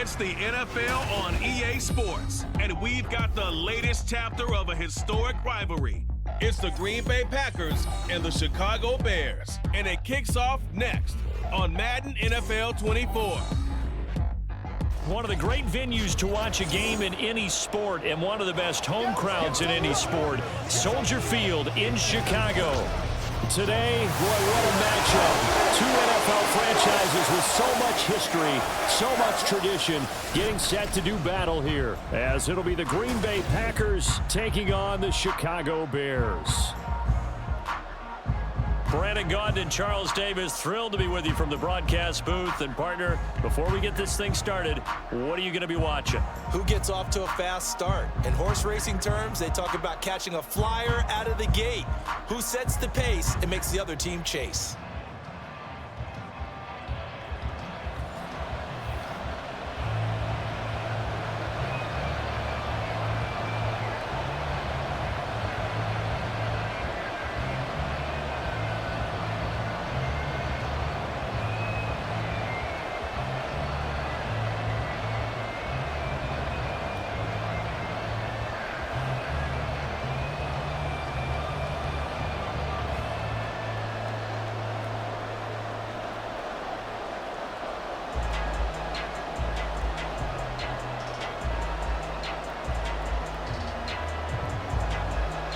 It's the NFL on EA Sports, and we've got the latest chapter of a historic rivalry. It's the Green Bay Packers and the Chicago Bears, and it kicks off next on Madden NFL 24. One of the great venues to watch a game in any sport, and one of the best home crowds in any sport, Soldier Field in Chicago. Today, boy, what a matchup. Two NFL franchises with so much history, so much tradition, getting set to do battle here, as it'll be the Green Bay Packers taking on the Chicago Bears. Brandon Gaudin and Charles Davis, thrilled to be with you from the broadcast booth. And partner, before we get this thing started, what are you going to be watching? Who gets off to a fast start? In horse racing terms, they talk about catching a flyer out of the gate. Who sets the pace and makes the other team chase?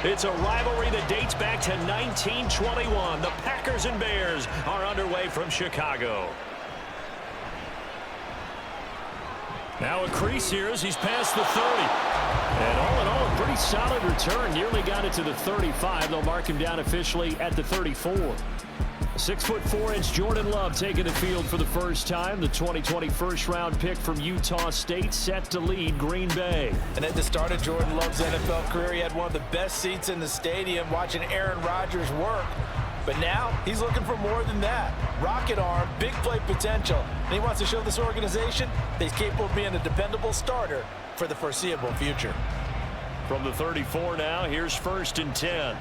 It's a rivalry that dates back to 1921. The Packers and Bears are underway from Chicago. Now a crease here as he's past the 30. And all in all, a pretty solid return. Nearly got it to the 35. They'll mark him down officially at the 34. 6'4" Jordan Love taking the field for the first time. The 2020 first-round pick from Utah State set to lead Green Bay. And at the start of Jordan Love's NFL career, he had one of the best seats in the stadium watching Aaron Rodgers work. But now he's looking for more than that. Rocket arm, big play potential. And he wants to show this organization that he's capable of being a dependable starter for the foreseeable future. From the 34 now, here's 1st and 10.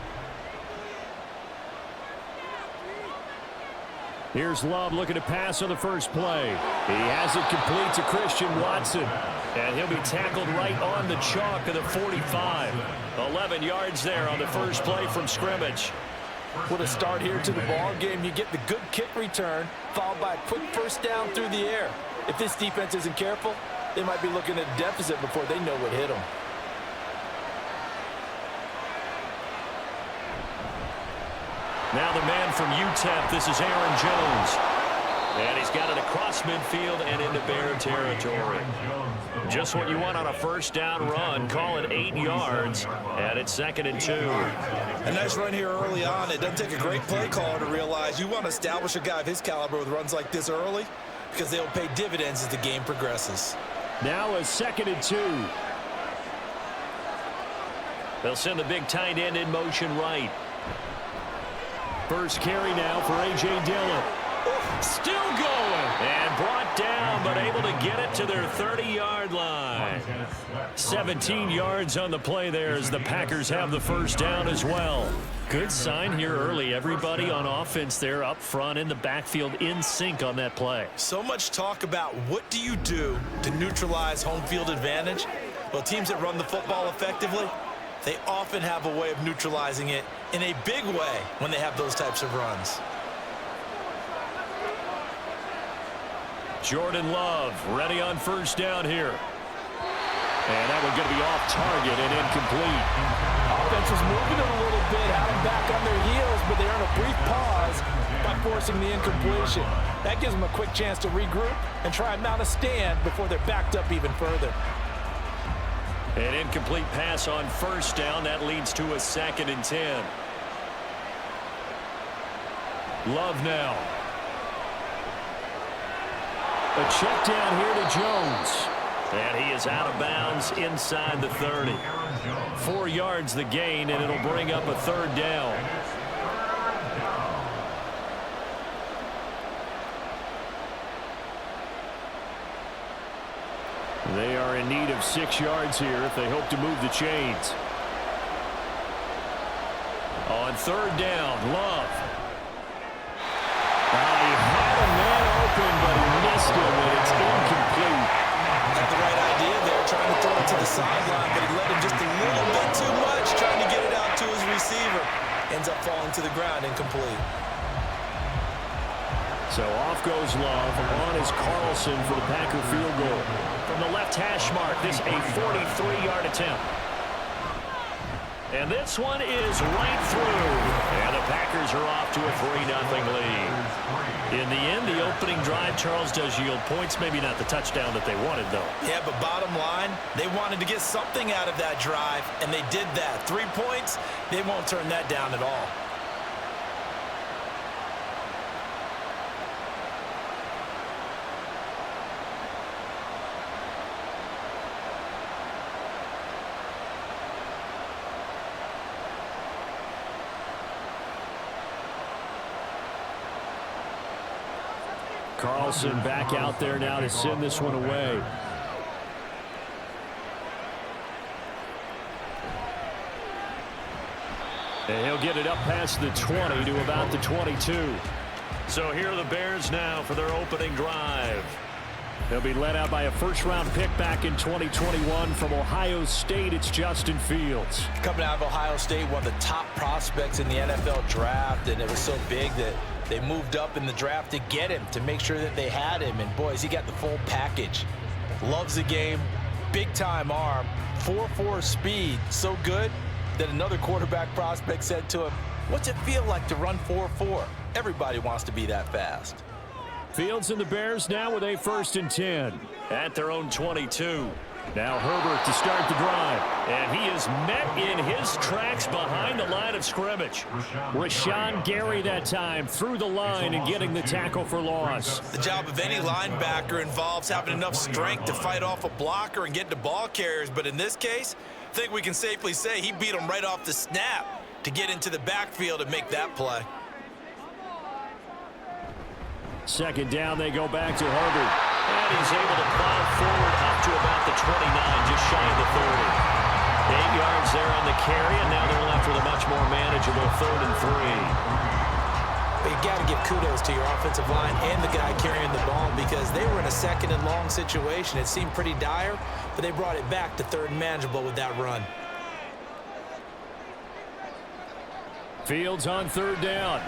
Here's Love looking to pass on the first play. He has it complete to Christian Watson. And he'll be tackled right on the chalk of the 45. 11 yards there on the first play from scrimmage. What a start here to the ball game. You get the good kick return, followed by a quick first down through the air. If this defense isn't careful, they might be looking at a deficit before they know what hit them. Now the man from UTEP, this is Aaron Jones. And he's got it across midfield and into Bear territory. Just what you want on a first down run. Call it 8 yards, and it's 2nd and 2. A nice run here early on. It doesn't take a great play caller to realize you want to establish a guy of his caliber with runs like this early because they'll pay dividends as the game progresses. Now a 2nd and 2. They'll send the big tight end in motion right. First carry now for A.J. Dillon. Still going. And brought down, but able to get it to their 30-yard line. 17 yards on the play there as the Packers have the first down as well. Good sign here early. Everybody on offense there up front in the backfield in sync on that play. So much talk about what do you do to neutralize home field advantage? Well, teams that run the football effectively, they often have a way of neutralizing it in a big way when they have those types of runs. Jordan Love ready on first down here. And that one going to be off target and incomplete. Offense was moving it a little bit, had them back on their heels, but they earn a brief pause by forcing the incompletion. That gives them a quick chance to regroup and try and mount a stand before they're backed up even further. An incomplete pass on first down. That leads to a 2nd and 10. Love now. A check down here to Jones. And he is out of bounds inside the 30. 4 yards the gain, and it'll bring up a 3rd down. They are in need of 6 yards here if they hope to move the chains. On 3rd down, Love. He had a man open, but he missed him, and it's incomplete. sideline, but he let him just a little bit too much, trying to get it out to his receiver. Ends up falling to the ground, incomplete. So off goes Love. On is Carlson for the Packer field goal. From the left hash mark, this a 43-yard attempt. And this one is right through. And the Packers are off to a 3-0 lead. In the end, the opening drive, Charles, does yield points. Maybe not the touchdown that they wanted, though. Yeah, but bottom line, they wanted to get something out of that drive, and they did that. 3 points, they won't turn that down at all. Carlson back out there now to send this one away. And he'll get it up past the 20 to about the 22. So here are the Bears now for their opening drive. They'll be led out by a first-round pick back in 2021 from Ohio State. It's Justin Fields. Coming out of Ohio State, one of the top prospects in the NFL draft, and it was so big that they moved up in the draft to get him, to make sure that they had him. And, boys, he got the full package. Loves the game, big-time arm, 4.4 speed, so good that another quarterback prospect said to him, "What's it feel like to run 4.4? Everybody wants to be that fast." Fields and the Bears now with a 1st and 10 at their own 22. Now Herbert to start the drive. And he is met in his tracks behind the line of scrimmage. Rashawn Gary that time through the line and getting the tackle for loss. The job of any linebacker involves having enough strength to fight off a blocker and get to ball carriers. But in this case, I think we can safely say he beat him right off the snap to get into the backfield and make that play. 2nd down, they go back to Herbert. And he's able to plow forward up to about the 29, just shy of the 30. 8 yards there on the carry, and now they're left with a much more manageable 3rd and 3. But you got to give kudos to your offensive line and the guy carrying the ball, because they were in a 2nd and long situation. It seemed pretty dire, but they brought it back to 3rd and manageable with that run. Fields on 3rd down.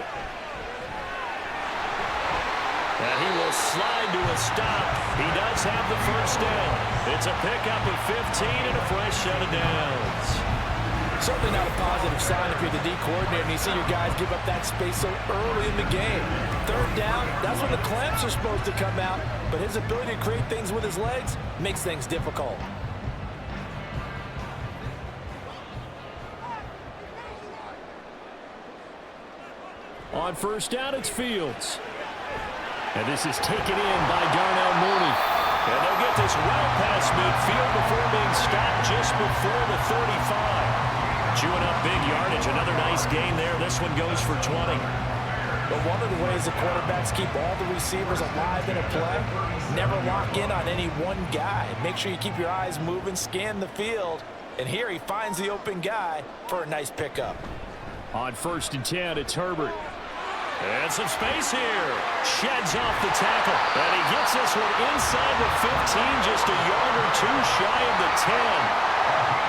And he will slide to a stop. He does have the 1st down. It's a pickup of 15 and a fresh set of downs. Certainly not a positive sign if you're the D coordinator and you see your guys give up that space so early in the game. 3rd down, that's when the clamps are supposed to come out, but his ability to create things with his legs makes things difficult. On 1st down, it's Fields. And this is taken in by Darnell Mooney. And they'll get this well past midfield before being stopped just before the 35. Chewing up big yardage. Another nice gain there. This one goes for 20. But one of the ways the quarterbacks keep all the receivers alive in a play, never lock in on any one guy. Make sure you keep your eyes moving, scan the field. And here he finds the open guy for a nice pickup. On 1st and 10, it's Herbert. And some space here. Sheds off the tackle. And he gets this one inside the 15, just a yard or 2 shy of the 10.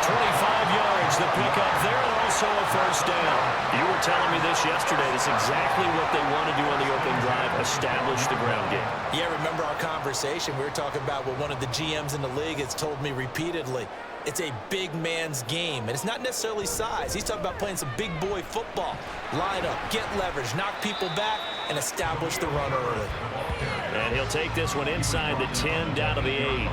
25 yards, the pickup there, and also a 1st down. You were telling me this yesterday. This is exactly what they want to do on the opening drive, establish the ground game. Yeah, remember our conversation? We were talking about what one of the GMs in the league has told me repeatedly. It's a big man's game, and it's not necessarily size. He's talking about playing some big boy football. Line up, get leverage, knock people back, and establish the run early. And he'll take this one inside the 10, down to the 8.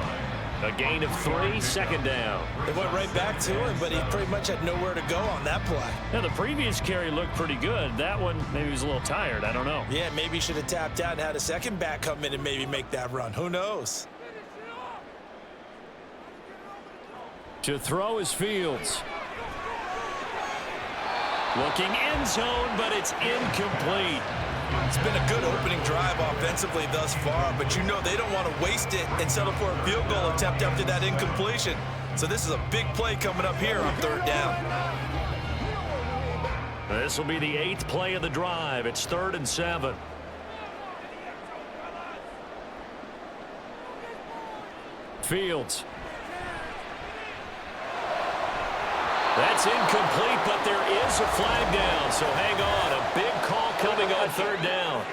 A gain of 3, 2nd down. They went right back to him, but he pretty much had nowhere to go on that play. Now, the previous carry looked pretty good. That one, maybe he was a little tired. I don't know. Yeah, maybe he should have tapped out and had a second back come in and maybe make that run. Who knows? To throw is Fields. Looking end zone, but it's incomplete. It's been a good opening drive offensively thus far, but you know they don't want to waste it and settle for a field goal attempt after that incompletion. So this is a big play coming up here on 3rd down. This will be the 8th play of the drive. It's 3rd and 7. That's incomplete, but there is a flag down. So hang on. A big call coming on third down.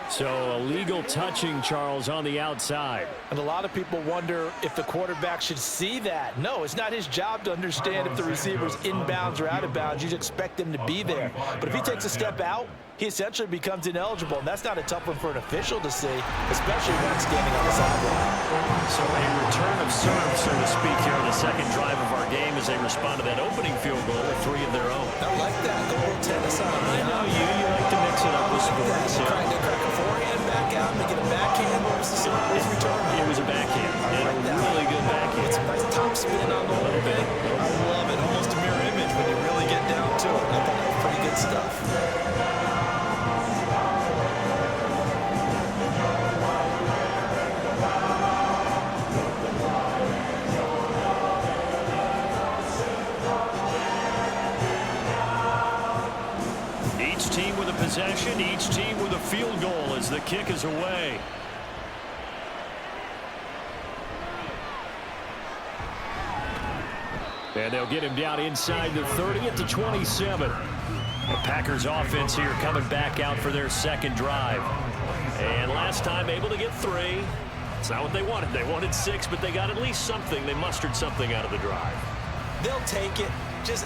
So illegal touching, Charles, on the outside. And a lot of people wonder if the quarterback should see that. No, it's not his job to understand if the receiver's inbounds or out of bounds. You'd expect him to be there. But if he takes a step out, he essentially becomes ineligible. And that's not a tough one for an official to see, especially when standing on the sideline. So a return of serve, so to speak, here on the second drive of our game as they respond to that opening field goal with 3 of their own. I like that. The little tennis on. I know you like to mix it up with sports. They crack a forehand back out, and they get a backhand. What was his return? It was a backhand. I like that. Really good backhand. It's a nice top spin on the little bit. I love it. Almost a mirror image when you really get down to it. I thought that was pretty good stuff. Each team with a possession, each team with a field goal as the kick is away. And they'll get him down inside the 30 at the 27. The Packers offense here coming back out for their second drive. And last time able to get 3. It's not what they wanted. They wanted 6, but they got at least something. They mustered something out of the drive. They'll take it.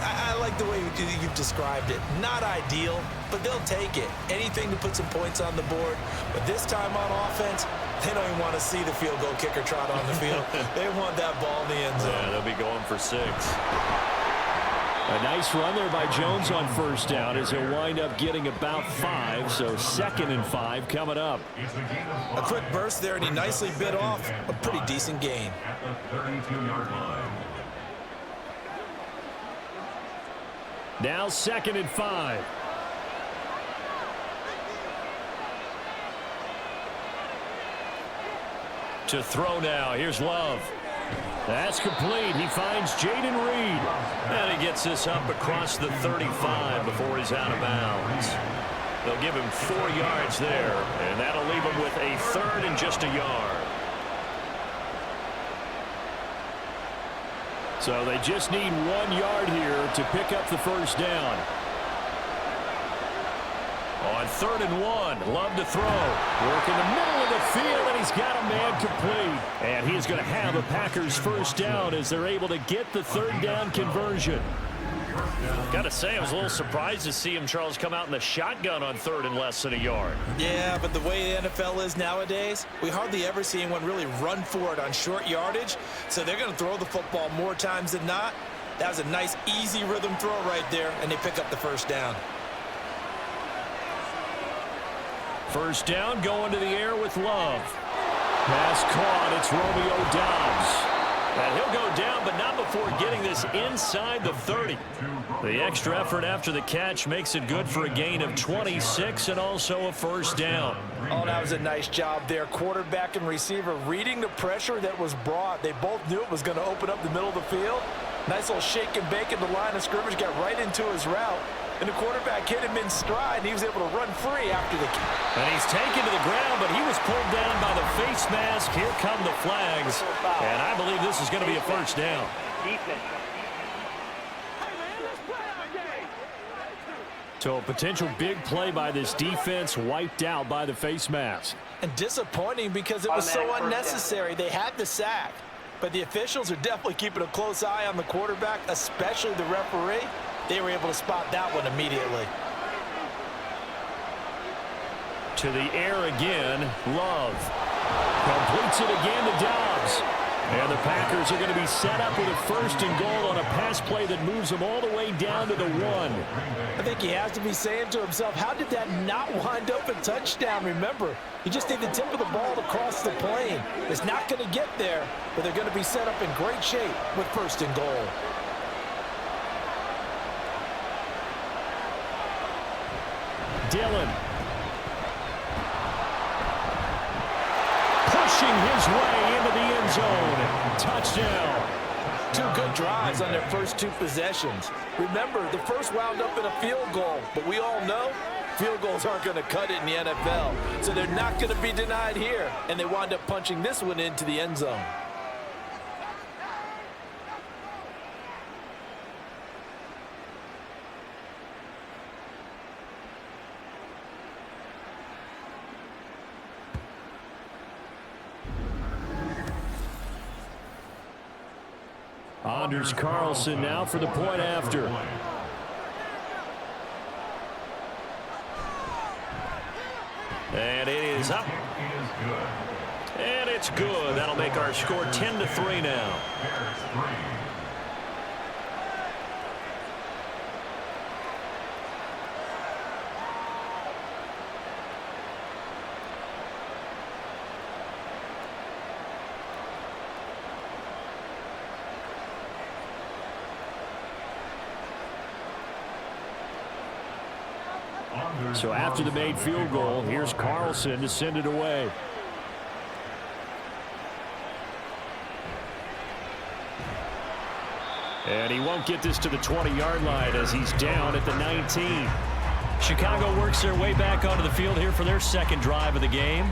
I like the way you've described it. Not ideal, but they'll take it. Anything to put some points on the board. But this time on offense, they don't even want to see the field goal kicker trot on the field. They want that ball in the end zone. Yeah, they'll be going for 6. A nice run there by Jones on first down as he'll wind up getting about 5. So 2nd and 5 coming up. A quick burst there, and he nicely bit off a pretty decent gain. At the 32-yard line. Now 2nd and 5. To throw now. Here's Love. That's complete. He finds Jaden Reed. And he gets this up across the 35 before he's out of bounds. They'll give him 4 yards there, and that'll leave him with a 3rd and just a yard. So they just need 1 yard here to pick up the first down. On 3rd and 1, Love to throw. Work in the middle of the field, and he's got a man complete. And he's going to have a Packers first down as they're able to get the 3rd down conversion. Got to say, I was a little surprised to see him, Charles, come out in the shotgun on 3rd and less than a yard. Yeah, but the way the NFL is nowadays, we hardly ever see anyone really run for it on short yardage. So they're going to throw the football more times than not. That was a nice, easy rhythm throw right there, and they pick up the first down. First down, going to the air with Love. Pass caught. It's Romeo Doubs. And he'll go down, but not before getting this inside the 30. The extra effort after the catch makes it good for a gain of 26 and also a first down. Oh, that was a nice job there. Quarterback and receiver reading the pressure that was brought. They both knew it was going to open up the middle of the field. Nice little shake and bake in the line of scrimmage, got right into his route. And the quarterback hit him in stride, and he was able to run free after the catch. And he's taken to the ground, but he was pulled down by the face mask. Here come the flags. And I believe this is going to be a first down. So a potential big play by this defense wiped out by the face mask. And disappointing because it was so unnecessary. They had the sack. But the officials are definitely keeping a close eye on the quarterback, especially the referee. They were able to spot that one immediately. To the air again, Love. Completes it again to Doubs. And the Packers are going to be set up with a 1st and goal on a pass play that moves them all the way down to the 1. I think he has to be saying to himself, how did that not wind up a touchdown? Remember, you just need the tip of the ball to cross the plane. It's not going to get there, but they're going to be set up in great shape with 1st and goal. Dillon. Pushing his way into the end zone. Touchdown. 2 good drives on their first 2 possessions. Remember, the first wound up in a field goal, but we all know Field goals aren't going to cut it in the NFL, so they're not going to be denied here. And they wind up punching this one into the end zone. Anders Carlson now for the point after. And it is up. And it's good. That'll make our score 10-3 now. So after the made field goal, here's Carlson to send it away. And he won't get this to the 20-yard line as he's down at the 19. Chicago works their way back onto the field here for their second drive of the game.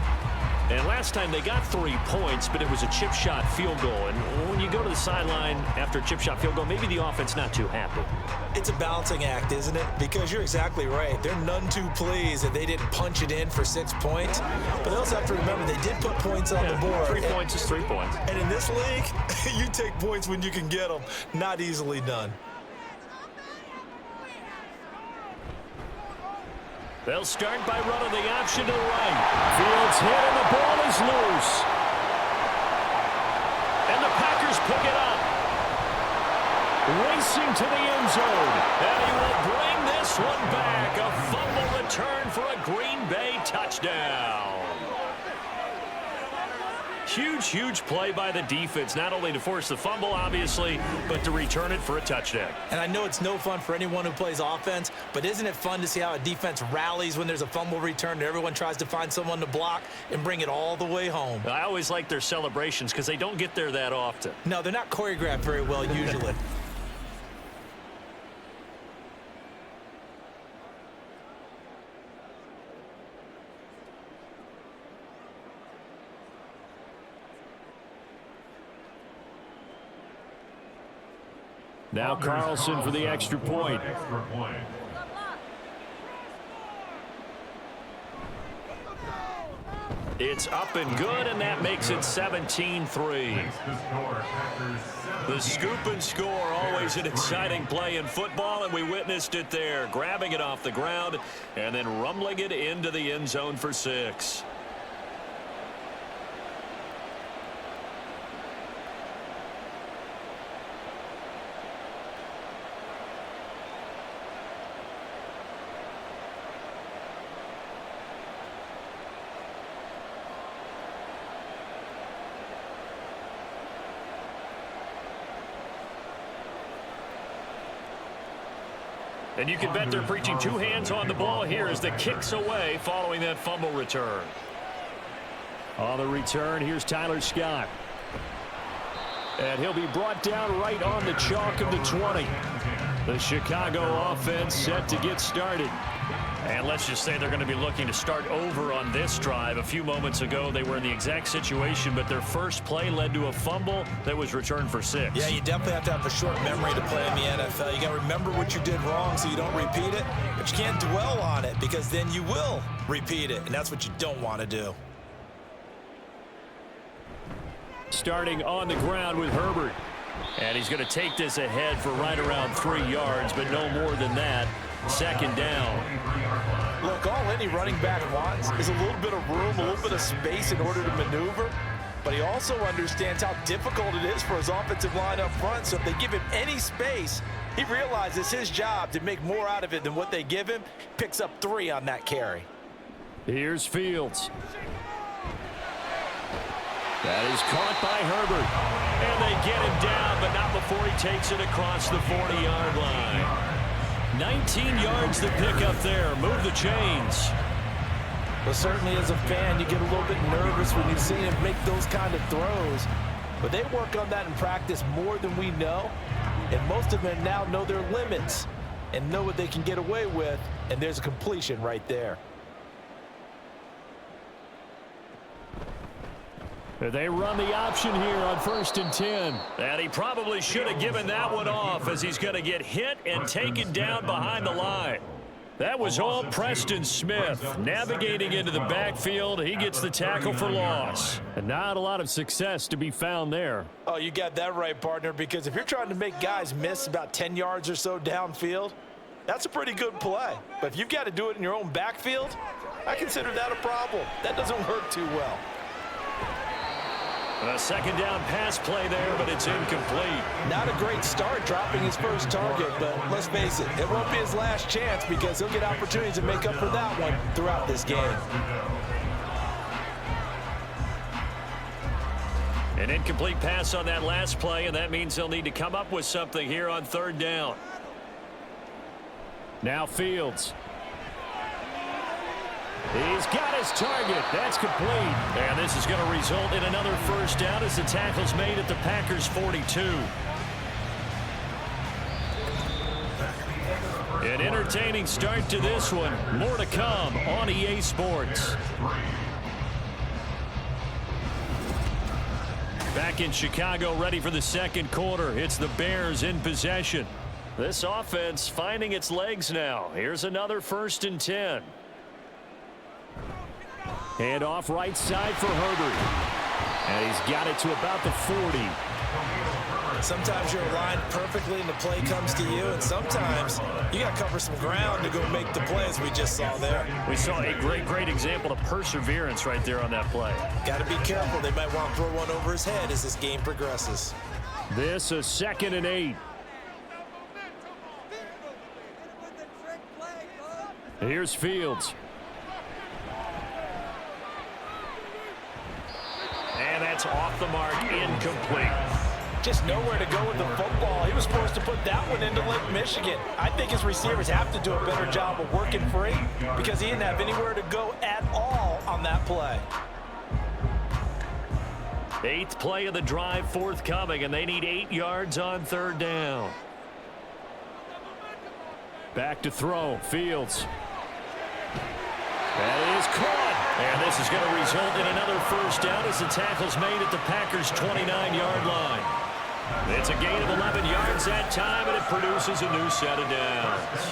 And last time they got 3 points, but it was a chip shot field goal. And when you go to the sideline after a chip shot field goal, maybe the offense not too happy. It's a balancing act, isn't it? Because you're exactly right. They're none too pleased that they didn't punch it in for 6 points. But they also have to remember they did put points on the board. 3 points is 3 points. And in this league, you take points when you can get them. Not easily done. They'll start by running the option to the right. Fields hit and the ball is loose. And the Packers pick it up. Racing to the end zone. And he will bring this one back. A fumble return for a Green Bay touchdown. Huge, huge play by the defense, not only to force the fumble, obviously, but to return it for a touchdown. And I know it's no fun for anyone who plays offense, but isn't it fun to see how a defense rallies when there's a fumble return and everyone tries to find someone to block and bring it all the way home? I always like their celebrations because they don't get there that often. No, they're not choreographed very well usually. Now Carlson for the extra point. It's up and good, and that makes it 17-3. The scoop and score, always an exciting play in football, and we witnessed it there, grabbing it off the ground and then rumbling it into the end zone for 6. And you can bet they're preaching 2 hands on the ball here as the kick's away following that fumble return. On the return, here's Tyler Scott. And he'll be brought down right on the chalk of the 20. The Chicago offense set to get started. And let's just say they're going to be looking to start over on this drive. A few moments ago, they were in the exact situation, but their first play led to a fumble that was returned for 6. Yeah, you definitely have to have a short memory to play in the NFL. You got to remember what you did wrong so you don't repeat it, but you can't dwell on it because then you will repeat it, and that's what you don't want to do. Starting on the ground with Herbert. And he's going to take this ahead for right around 3 yards, but no more than that. Second down. Look, all any running back wants is a little bit of room, a little bit of space in order to maneuver. But he also understands how difficult it is for his offensive line up front. So if they give him any space, he realizes his job to make more out of it than what they give him. Picks up 3 on that carry. Here's Fields. That is caught by Herbert. And they get him down, but not before he takes it across the 40-yard line. 19 yards to pick up there. Move the chains. Well, certainly as a fan, you get a little bit nervous when you see him make those kind of throws. But they work on that in practice more than we know. And most of them now know their limits. and know what they can get away with, and there's a completion right there. They run the option here on 1st and 10. And he probably should have given that one off, as he's going to get hit and taken down behind the line. That was all Preston Smith navigating into the backfield. He gets the tackle for loss. And not a lot of success to be found there. Oh, you got that right, partner, because if you're trying to make guys miss about 10 yards or so downfield, that's a pretty good play. But if you've got to do it in your own backfield, I consider that a problem. That doesn't work too well. A second down pass play there, but it's incomplete. Not a great start dropping his first target, but let's face it, it won't be his last chance because he'll get opportunities to make up for that one throughout this game. An incomplete pass on that last play, and that means they'll need to come up with something here on 3rd down. Now Fields. He's got his target. That's complete. And this is going to result in another first down as the tackle's made at the Packers' 42. An entertaining start to this one. More to come on EA Sports. Back in Chicago, ready for the second quarter. It's the Bears in possession. This offense finding its legs now. Here's another 1st and 10. Hand off right side for Herbert. And he's got it to about the 40. Sometimes you're aligned perfectly and the play comes to you, and sometimes you got to cover some ground to go make the play, as we just saw there. We saw a great example of perseverance right there on that play. Got to be careful. They might want to throw one over his head as this game progresses. This is 2nd and 8. Here's Fields. And that's off the mark, incomplete. Just nowhere to go with the football. He was supposed to put that one into Lake Michigan. I think his receivers have to do a better job of working free because he didn't have anywhere to go at all on that play. 8th play of the drive forthcoming, and they need 8 yards on 3rd down. Back to throw, Fields. That is caught. And this is going to result in another first down as the tackle's made at the Packers' 29-yard line. It's a gain of 11 yards that time, and it produces a new set of downs.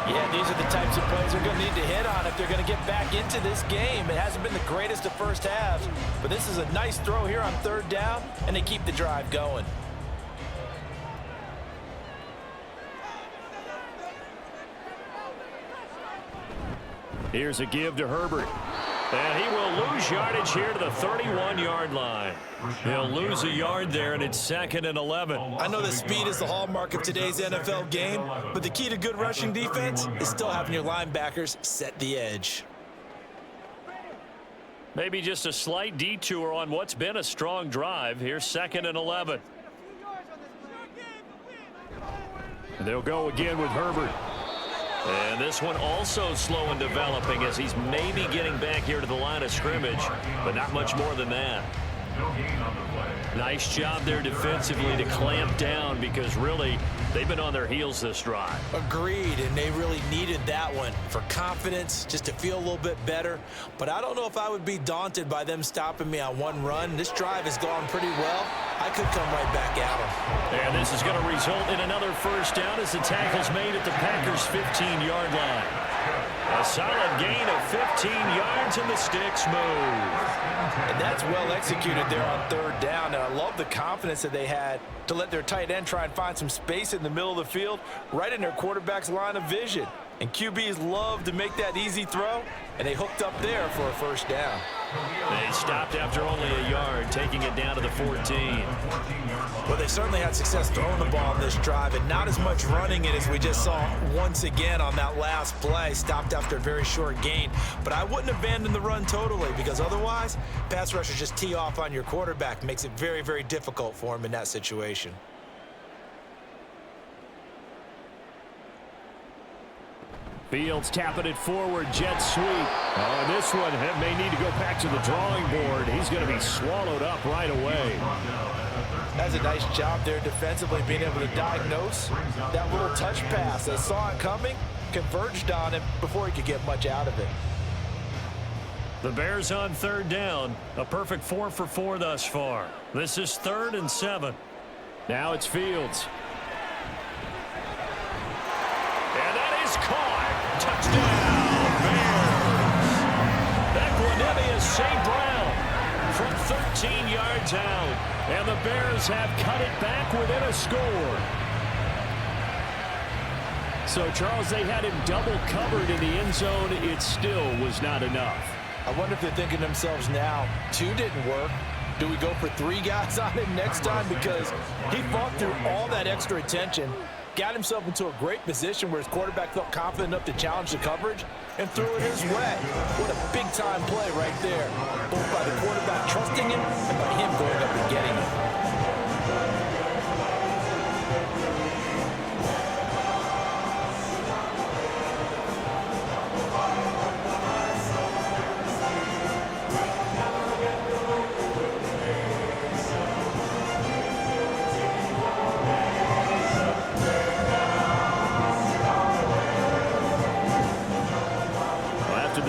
Yeah, these are the types of plays they're going to need to hit on if they're going to get back into this game. It hasn't been the greatest of first halves, but this is a nice throw here on 3rd down, and they keep the drive going. Here's a give to Herbert. And he will lose yardage here to the 31-yard line. He'll lose a yard there, and it's 2nd and 11. I know that speed is the hallmark of today's NFL game, but the key to good rushing defense is still having your linebackers set the edge. Maybe just a slight detour on what's been a strong drive. Here's 2nd and 11. And they'll go again with Herbert. And this one also slow in developing as he's maybe getting back here to the line of scrimmage, but not much more than that. Nice job there defensively to clamp down because really they've been on their heels this drive. Agreed, and they really needed that one for confidence, just to feel a little bit better. But I don't know if I would be daunted by them stopping me on one run. This drive has gone pretty well. I could come right back at them. And this is going to result in another first down as the tackle's made at the Packers' 15-yard line. A solid gain of 15 yards, and the sticks move. And that's well executed there on 3rd down. And I love the confidence that they had to let their tight end try and find some space in the middle of the field, right in their quarterback's line of vision. And QBs love to make that easy throw, and they hooked up there for a first down. They stopped after only a yard, taking it down to the 14. Well, they certainly had success throwing the ball on this drive, and not as much running it as we just saw once again on that last play. Stopped after a very short gain. But I wouldn't abandon the run totally, because otherwise, pass rushers just tee off on your quarterback. Makes it very, very difficult for him in that situation. Fields tapping it forward, jet sweep. Oh, this one may need to go back to the drawing board. He's going to be swallowed up right away. That's a nice job there defensively, being able to diagnose that little touch pass. They saw it coming, converged on him before he could get much out of it. The Bears on third down. A perfect 4 for 4 thus far. This is 3rd and 7. Now it's Fields. And that is caught. Touchdown, Bears. Equanimeous St. Brown from 13 yards out. And the Bears have cut it back within a score. So, Charles, they had him double covered in the end zone. It still was not enough. I wonder if they're thinking to themselves now, 2 didn't work. Do we go for 3 guys on him next time? Because he fought through all that extra attention, got himself into a great position where his quarterback felt confident enough to challenge the coverage and threw it his way. What a big-time play right there, both by the quarterback trusting him and by him going up and getting him.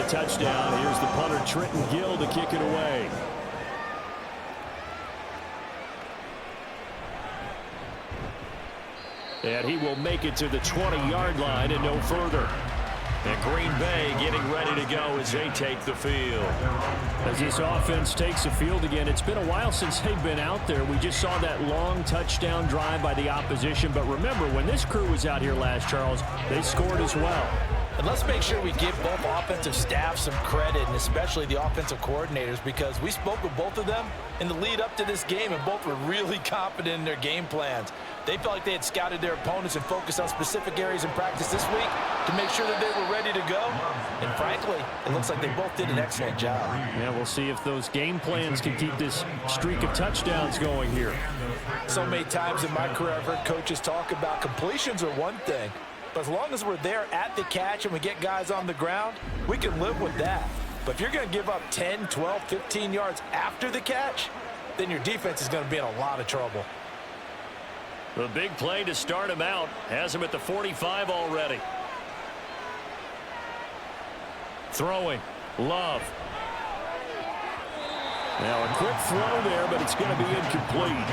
Touchdown. Here's the punter, Trenton Gill, to kick it away. And he will make it to the 20-yard line and no further. And Green Bay getting ready to go as they take the field. As this offense takes the field again, it's been a while since they've been out there. We just saw that long touchdown drive by the opposition. But remember, when this crew was out here last, Charles, they scored as well. And let's make sure we give both offensive staffs some credit, and especially the offensive coordinators, because we spoke with both of them in the lead up to this game, and both were really confident in their game plans. They felt like they had scouted their opponents and focused on specific areas in practice this week to make sure that they were ready to go. And frankly, it looks like they both did an excellent job. Yeah, we'll see if those game plans can keep this streak of touchdowns going here. So many times in my career, I've heard coaches talk about completions are one thing, but as long as we're there at the catch and we get guys on the ground, we can live with that. But if you're going to give up 10, 12, 15 yards after the catch, then your defense is going to be in a lot of trouble. The big play to start him out has him at the 45 already. Throwing. Love. Now a quick throw there, but it's going to be incomplete.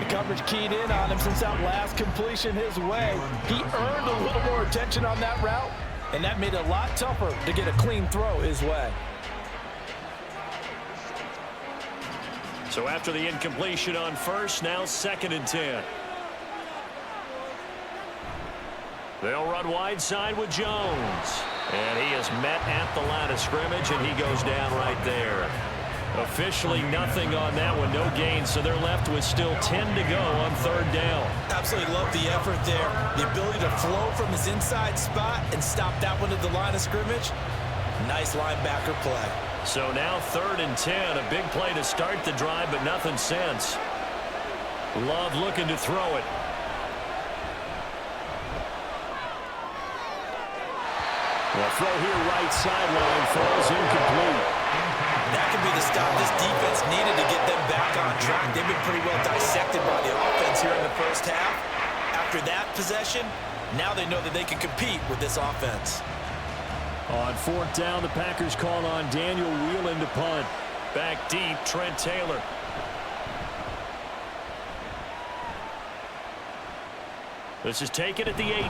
The coverage keyed in on him since that last completion his way. He earned a little more attention on that route, and that made it a lot tougher to get a clean throw his way. So after the incompletion on first, now 2nd and 10. They'll run wide side with Jones. And he is met at the line of scrimmage, and he goes down right there. Officially nothing on that one, no gain, so they're left with still 10 to go on 3rd down. Absolutely love the effort there. The ability to flow from his inside spot and stop that one at the line of scrimmage. Nice linebacker play. So now 3rd and 10, a big play to start the drive, but nothing since. Love looking to throw it. The throw here right sideline falls incomplete. That could be the stop this defense needed to get them back on track. They've been pretty well dissected by the offense here in the first half. After that possession, now they know that they can compete with this offense. On 4th down, the Packers call on Daniel Whelan to punt. Back deep, Trent Taylor. This is taken at the 18.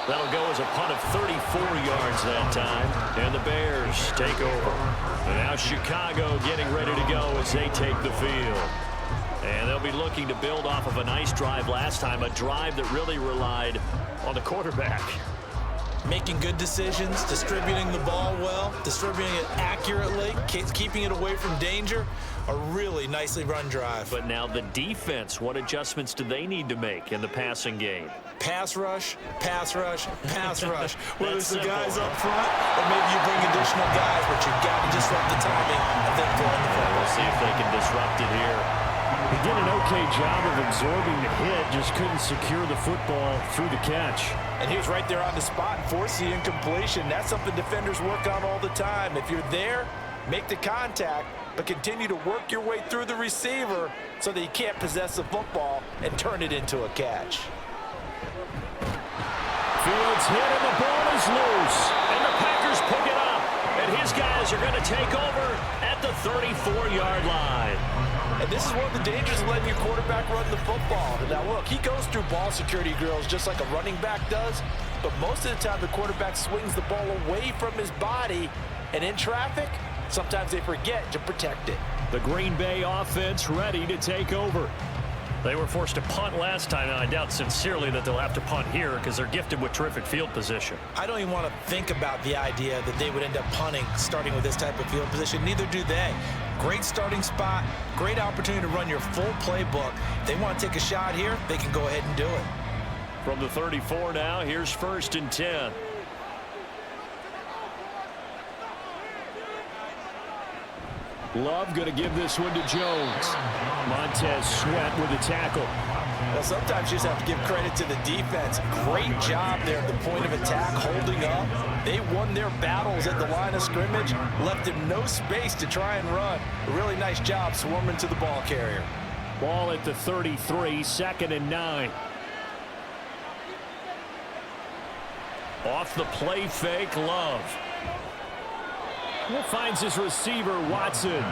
That'll go as a punt of 34 yards that time. And the Bears take over. And now Chicago getting ready to go as they take the field. And they'll be looking to build off of a nice drive last time, a drive that really relied on the quarterback. Making good decisions, distributing the ball well, distributing it accurately, keeping it away from danger. A really nicely run drive. But now the defense, what adjustments do they need to make in the passing game? Pass rush, pass rush, pass rush. Whether it's the guys up front or maybe you bring additional guys, but you've got to disrupt the timing and then throw in the football. We'll see if they can disrupt it here. He did an okay job of absorbing the hit, just couldn't secure the football through the catch. And he was right there on the spot and forced the incompletion. That's something defenders work on all the time. If you're there, make the contact, but continue to work your way through the receiver so that you can't possess the football and turn it into a catch. Fields hit and the ball is loose. And the Packers pick it up. And his guys are going to take over at the 34-yard line. And this is one of the dangers of letting your quarterback run the football. Now, look, he goes through ball security drills just like a running back does, but most of the time the quarterback swings the ball away from his body, and in traffic, sometimes they forget to protect it. The Green Bay offense ready to take over. They were forced to punt last time, and I doubt sincerely that they'll have to punt here because they're gifted with terrific field position. I don't even want to think about the idea that they would end up punting starting with this type of field position. Neither do they. Great starting spot, great opportunity to run your full playbook. If they want to take a shot here, they can go ahead and do it. From the 34 now, here's 1st and 10. Love going to give this one to Jones. Montez Sweat with the tackle. Well, sometimes you just have to give credit to the defense. Great job there at the point of attack, holding up. They won their battles at the line of scrimmage, left him no space to try and run. A really nice job swarming to the ball carrier. Ball at the 33, 2nd and 9. Off the play fake, Love. Finds his receiver, Watson.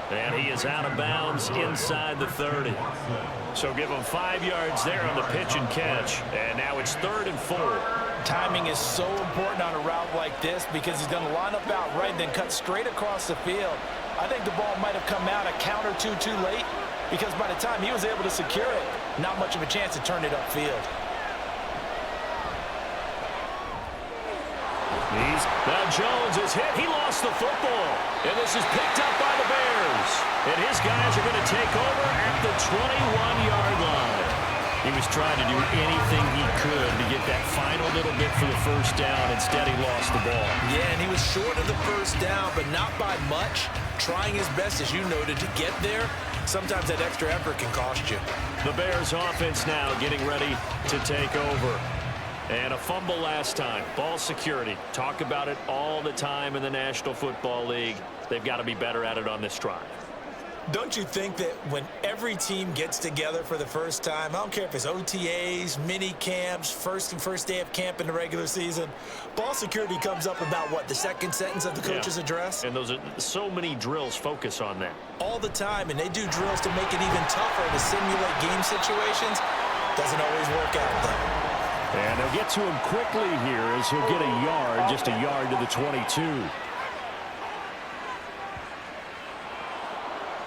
And he is out of bounds inside the 30. So give him 5 yards there on the pitch and catch. And now it's 3rd and 4. Timing is so important on a route like this because he's going to line up out right and then cut straight across the field. I think the ball might have come out a count or two too late because by the time he was able to secure it, not much of a chance to turn it upfield. Now Jones is hit. He lost the football. And this is picked up by the Bears. And his guys are going to take over at the 21-yard line. He was trying to do anything he could to get that final little bit for the first down. Instead, he lost the ball. Yeah, and he was short of the first down, but not by much. Trying his best, as you noted, to get there. Sometimes that extra effort can cost you. The Bears offense now getting ready to take over. And a fumble last time. Ball security. Talk about it all the time in the National Football League. They've got to be better at it on this drive. Don't you think that when every team gets together for the first time, I don't care if it's OTAs, mini camps, first day of camp in the regular season, ball security comes up about, what, the second sentence of the coach's address? And those are so many drills focus on that. All the time, and they do drills to make it even tougher to simulate game situations. Doesn't always work out, though. And they'll get to him quickly here as he'll get a yard, just a yard to the 22.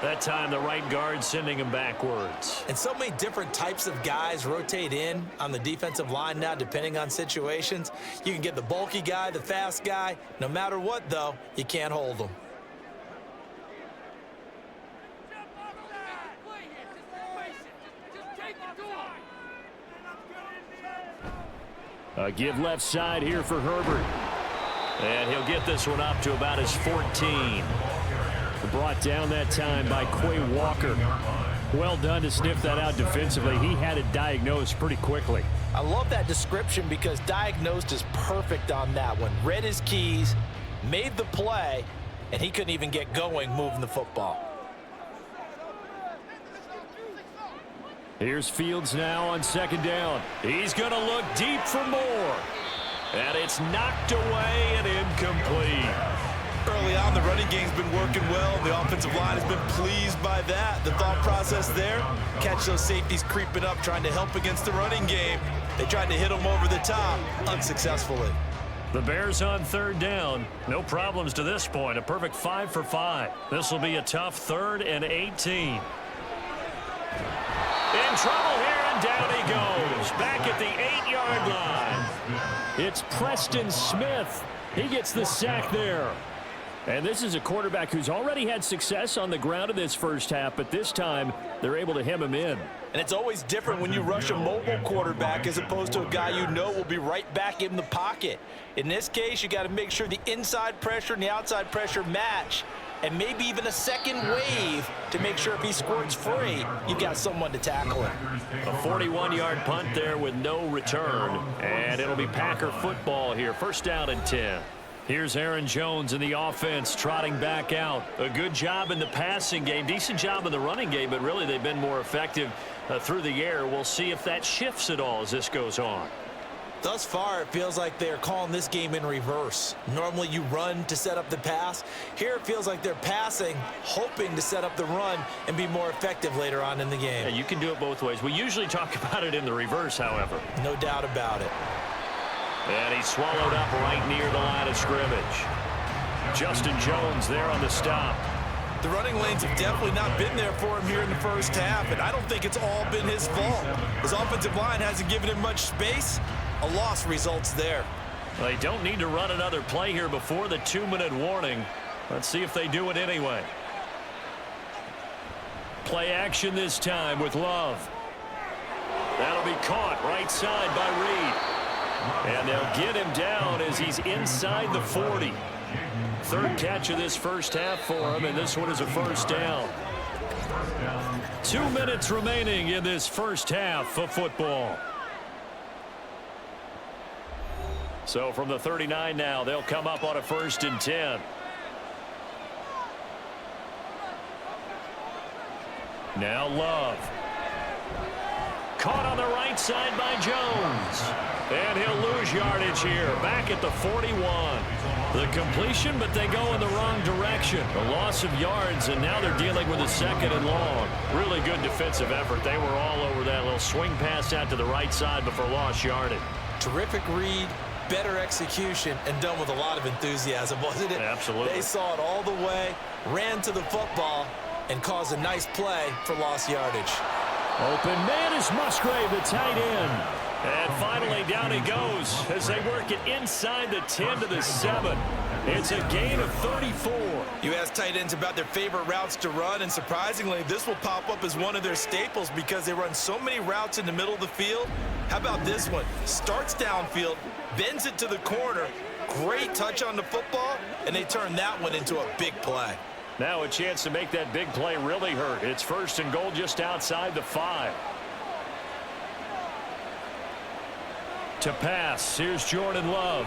That time, the right guard sending him backwards. And so many different types of guys rotate in on the defensive line now, depending on situations. You can get the bulky guy, the fast guy. No matter what, though, you can't hold them. A give left side here for Herbert. And he'll get this one up to about his 14. Brought down that time by Quay Walker. Well done to sniff that out defensively. He had it diagnosed pretty quickly. I love that description because diagnosed is perfect on that one. Read his keys, made the play, and he couldn't even get going moving the football. Here's Fields now on second down. He's going to look deep for more. And it's knocked away and incomplete. Early on, the running game's been working well. The offensive line has been pleased by that. The thought process there, catch those safeties creeping up, trying to help against the running game. They tried to hit them over the top, unsuccessfully. The Bears on third down. No problems to this point. A perfect 5 for 5. This will be a tough 3rd and 18. In trouble here, and down he goes. Back at the 8-yard line. It's Preston Smith. He gets the sack there. And this is a quarterback who's already had success on the ground in this first half, but this time they're able to hem him in. And it's always different when you rush a mobile quarterback as opposed to a guy you know will be right back in the pocket. In this case, you got to make sure the inside pressure and the outside pressure match, and maybe even a second wave to make sure if he squirts free, you've got someone to tackle him. A 41-yard punt there with no return, and it'll be Packer football here. First down and 10. Here's Aaron Jones in the offense trotting back out. A good job in the passing game, decent job in the running game, but really they've been more effective through the air. We'll see if that shifts at all as this goes on. Thus far, it feels like they're calling this game in reverse. Normally you run to set up the pass. Here it feels like they're passing, hoping to set up the run and be more effective later on in the game. Yeah, you can do it both ways. We usually talk about it in the reverse, however. No doubt about it. And he's swallowed up right near the line of scrimmage. Justin Jones there on the stop. The running lanes have definitely not been there for him here in the first half, and I don't think it's all been his fault. His offensive line hasn't given him much space. A loss results there. They don't need to run another play here before the 2-minute warning. Let's see if they do it anyway. Play action this time with Love. That'll be caught right side by Reed. And they'll get him down as he's inside the 40. Third catch of this first half for him, and this one is a first down. 2 minutes remaining in this first half of football. So from the 39 now, they'll come up on a 1st and 10. Now Love. Caught on the right side by Jones. And he'll lose yardage here, back at the 41. The completion, but they go in the wrong direction. A loss of yards, and now they're dealing with a 2nd and long. Really good defensive effort. They were all over that little swing pass out to the right side before lost yardage. Terrific read, better execution, and done with a lot of enthusiasm, wasn't it? Absolutely. They saw it all the way, ran to the football, and caused a nice play for lost yardage. Open man is Musgrave, the tight end. And finally down he goes as they work it inside the 10 to the 7. It's a gain of 34. You ask tight ends about their favorite routes to run, and surprisingly, this will pop up as one of their staples because they run so many routes in the middle of the field. How about this one? Starts downfield, bends it to the corner, great touch on the football, and they turn that one into a big play. Now a chance to make that big play really hurt. It's 1st and goal just outside the 5. To pass, here's Jordan Love.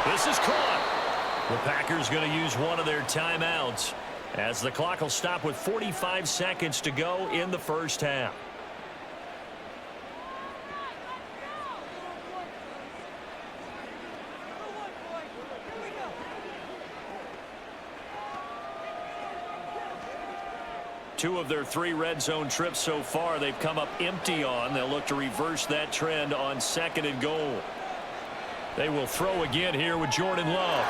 This is caught. The Packers going to use one of their timeouts as the clock will stop with 45 seconds to go in the first half. Two of their 3 red zone trips so far, they've come up empty on. They'll look to reverse that trend on 2nd and goal. They will throw again here with Jordan Love.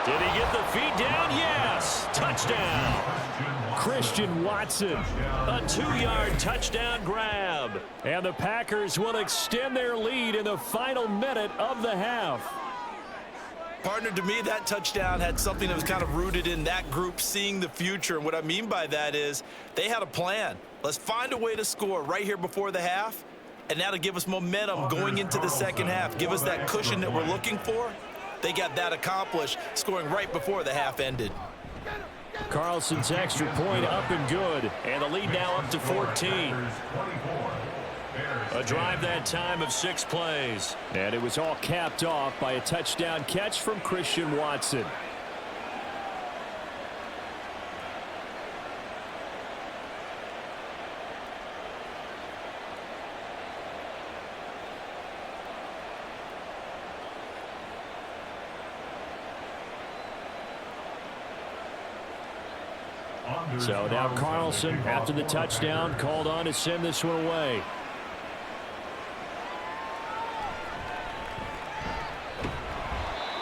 Did he get the feet down? Yes. Touchdown. Christian Watson. A 2-yard touchdown grab. And the Packers will extend their lead in the final minute of the half. Partner, to me, that touchdown had something that was kind of rooted in that group seeing the future. And what I mean by that is they had a plan. Let's find a way to score right here before the half, and that'll give us momentum going into the second half, give us that cushion that we're looking for. They got that accomplished, scoring right before the half ended. Carlson's extra point up and good, and the lead now up to 14. A drive that time of 6 plays. And it was all capped off by a touchdown catch from Christian Watson. So now Carlson, after the touchdown, called on to send this one away.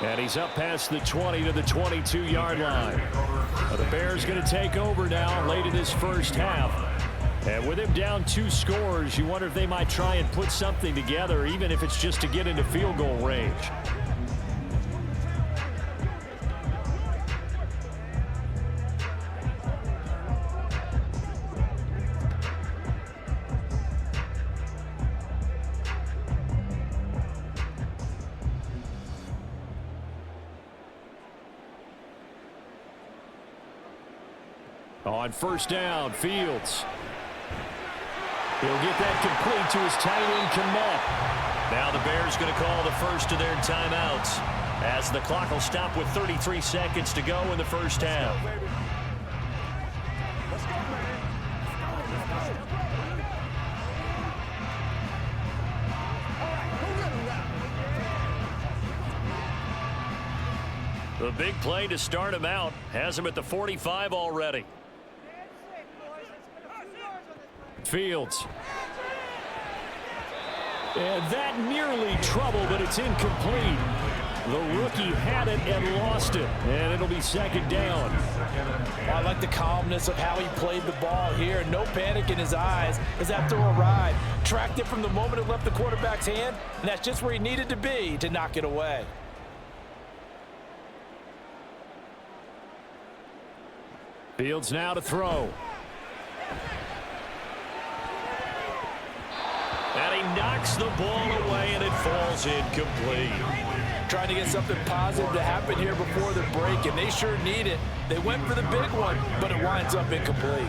And he's up past the 20 to the 22-yard line. The Bears going to take over now late in this first half. And with him down 2 scores, you wonder if they might try and put something together, even if it's just to get into field goal range. On first down, Fields. He'll get that complete to his tight end, Kmet. Now the Bears going to call the first of their timeouts as the clock will stop with 33 seconds to go in the first half. The big play to start him out has him at the 45 already. Fields. And that nearly trouble, but it's incomplete. The rookie had it and lost it, and it'll be second down. I like the calmness of how he played the ball here. No panic in his eyes as that throw arrived. Tracked it from the moment it left the quarterback's hand, and that's just where he needed to be to knock it away. Fields now to throw. And he knocks the ball away, and it falls incomplete. Trying to get something positive to happen here before the break, and they sure need it. They went for the big one, but it winds up incomplete.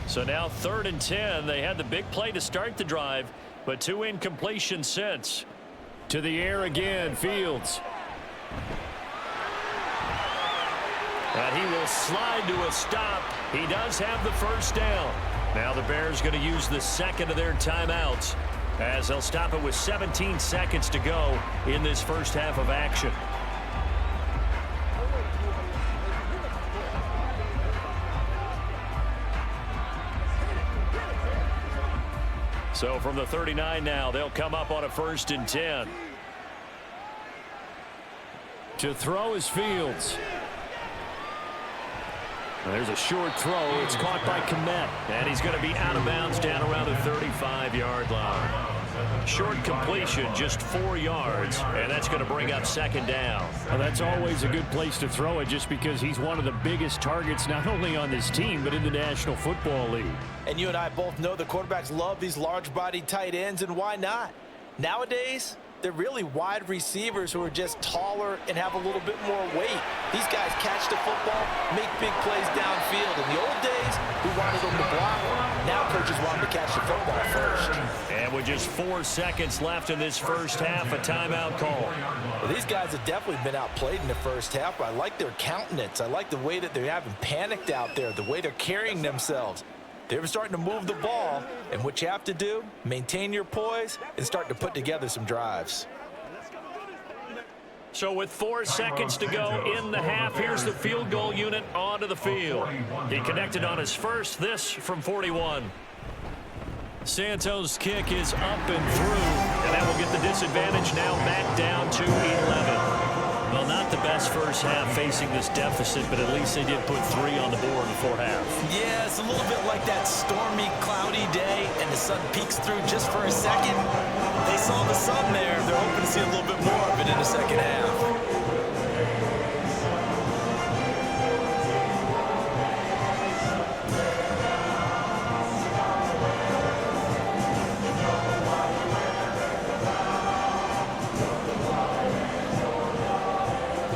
So now 3rd and 10. They had the big play to start the drive, but 2 incompletions since. To the air again, Fields. And he will slide to a stop. He does have the first down. Now the Bears going to use the second of their timeouts as they'll stop it with 17 seconds to go in this first half of action. So from the 39 now, they'll come up on a 1st and 10. To throw is Fields. There's a short throw. It's caught by Kmet. And he's going to be out of bounds down around the 35-yard line. Short completion, just 4 yards. And that's going to bring up second down. Well, that's always a good place to throw it just because he's one of the biggest targets not only on this team but in the National Football League. And you and I both know the quarterbacks love these large-bodied tight ends, and why not? Nowadays, they're really wide receivers who are just taller and have a little bit more weight. These guys catch the football, make big plays downfield. In the old days, we wanted them to block. Now coaches want them to catch the football first. And with just 4 seconds left in this first half, a timeout call. Well, these guys have definitely been outplayed in the first half, but I like their countenance. I like the way that they haven't panicked out there, the way they're carrying themselves. They're starting to move the ball, and what you have to do, maintain your poise and start to put together some drives. So with 4 seconds to go in the half, here's the field goal unit onto the field. He connected on his first, this from 41. Santos' kick is up and through, and that will get the disadvantage now back down to 11. Well, not the best first half facing this deficit, but at least they did put 3 on the board before half. Yeah, it's a little bit like that stormy, cloudy day, and the sun peeks through just for a second. They saw the sun there. They're hoping to see a little bit more of it in the second half.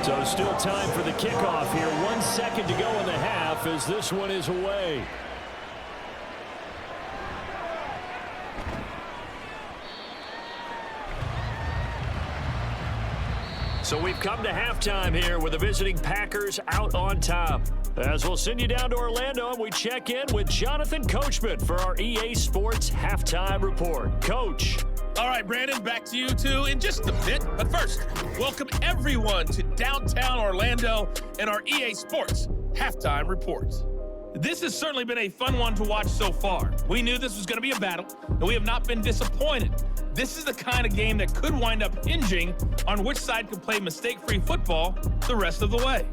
So still time for the kickoff here. 1 second to go in the half as this one is away. So we've come to halftime here with the visiting Packers out on top. As we'll send you down to Orlando and we check in with Jonathan Coachman for our EA Sports Halftime Report. Coach. All right, Brandon, back to you two in just a bit. But first, welcome everyone to downtown Orlando and our EA Sports Halftime Report. This has certainly been a fun one to watch so far. We knew this was going to be a battle, and we have not been disappointed. This is the kind of game that could wind up hinging on which side can play mistake-free football the rest of the way.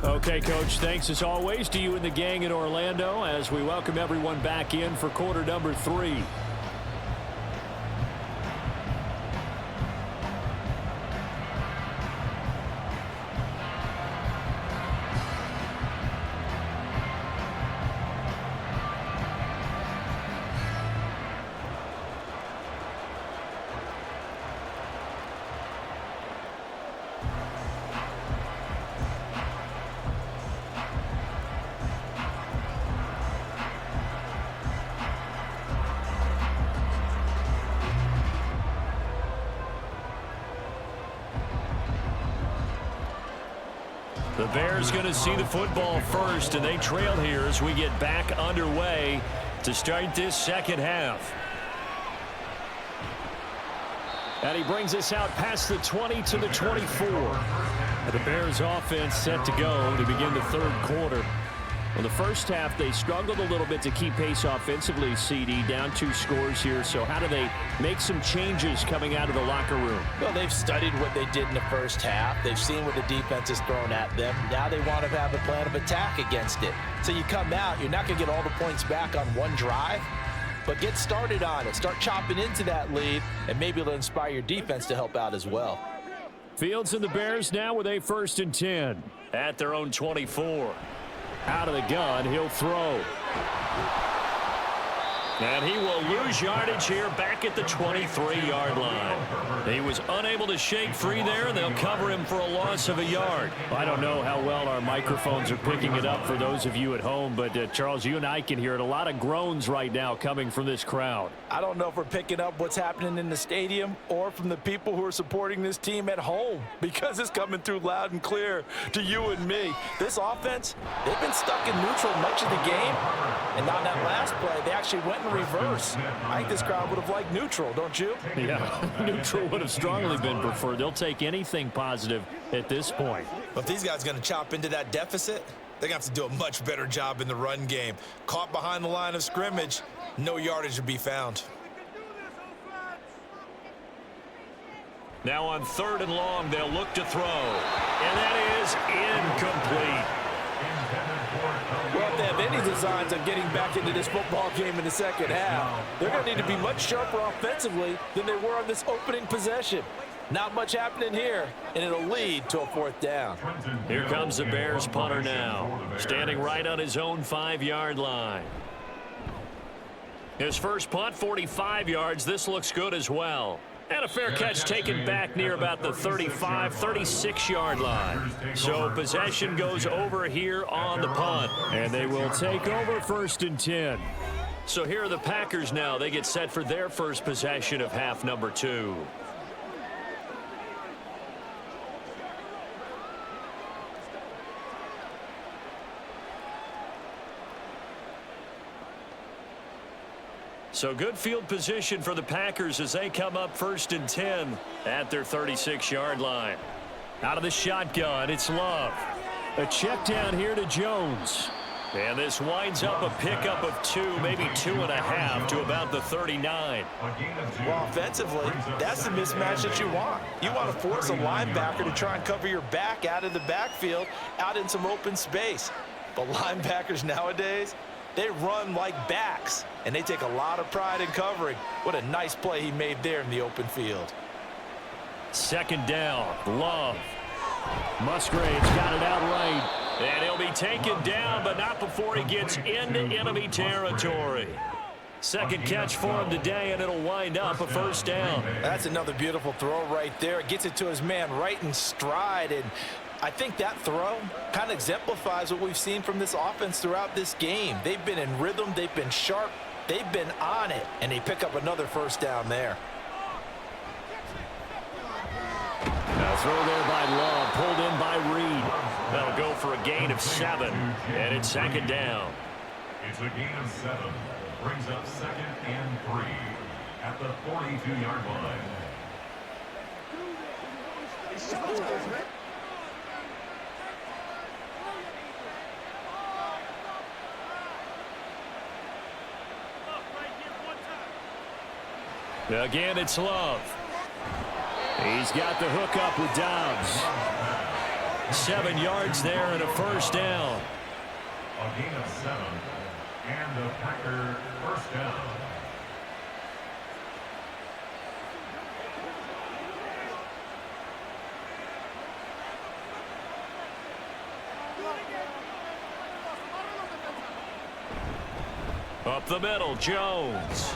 Okay, Coach, thanks as always to you and the gang in Orlando as we welcome everyone back in for quarter number 3. The Bears going to see the football first, and they trail here as we get back underway to start this second half. And he brings us out past the 20 to the 24. The Bears offense set to go to begin the third quarter. Well, the first half, they struggled a little bit to keep pace offensively, CD, down 2 scores here. So how do they make some changes coming out of the locker room? Well, they've studied what they did in the first half. They've seen what the defense has thrown at them. Now they want to have a plan of attack against it. So you come out, you're not going to get all the points back on one drive, but get started on it. Start chopping into that lead, and maybe it'll inspire your defense to help out as well. Fields and the Bears now with a 1st and 10 at their own 24. Out of the gun, he'll throw. And he will lose yardage here back at the 23-yard line. He was unable to shake free there, and they'll cover him for a loss of a yard. I don't know how well our microphones are picking it up for those of you at home, but Charles, you and I can hear it. A lot of groans right now coming from this crowd. I don't know if we're picking up what's happening in the stadium or from the people who are supporting this team at home, because it's coming through loud and clear to you and me. This offense, they've been stuck in neutral much of the game, and on that last play, they actually went in reverse. I think this crowd would have liked neutral, don't you? Yeah, neutral would have strongly been preferred. They'll take anything positive at this point. But if these guys are going to chop into that deficit, they're going to have to do a much better job in the run game. Caught behind the line of scrimmage, no yardage to be found. Now on 3rd and long, they'll look to throw. And that is incomplete. Well, if they have any designs of getting back into this football game in the second half, they're going to need to be much sharper offensively than they were on this opening possession. Not much happening here, and it'll lead to a 4th down. Here comes the Bears punter now, standing right on his own 5-yard line. His first punt, 45 yards. This looks good as well. And a fair catch taken back near about the 35, 36-yard line. So possession goes over here on the punt. And they will take over 1st and 10. So here are the Packers now. They get set for their first possession of half number 2. So good field position for the Packers as they come up 1st and 10 at their 36-yard line. Out of the shotgun, it's Love. A check down here to Jones. And this winds up a pickup of 2, maybe 2.5 to about the 39. Well, offensively, that's the mismatch that you want. You want to force a linebacker to try and cover your back out of the backfield, out in some open space. But linebackers nowadays, they run like backs, and they take a lot of pride in covering. What a nice play he made there in the open field. 2nd down, Love. Musgrave's got it out right. And he'll be taken down, but not before he gets into enemy territory. 2nd catch for him today, and it'll wind up a 1st down. That's another beautiful throw right there. It gets it to his man right in stride, and I think that throw kind of exemplifies what we've seen from this offense throughout this game. They've been in rhythm, they've been sharp, they've been on it, and they pick up another 1st down there. Now throw there by Love, pulled in by Reed. That'll go for a gain of 7, and it's 2nd down. It's a gain of 7. Brings up 2nd and 3 at the 42-yard line. Again, it's Love. He's got the hook up with Dobbs. 7 yards there and a 1st down. A gain of 7 and a Packer 1st down. Up the middle, Jones.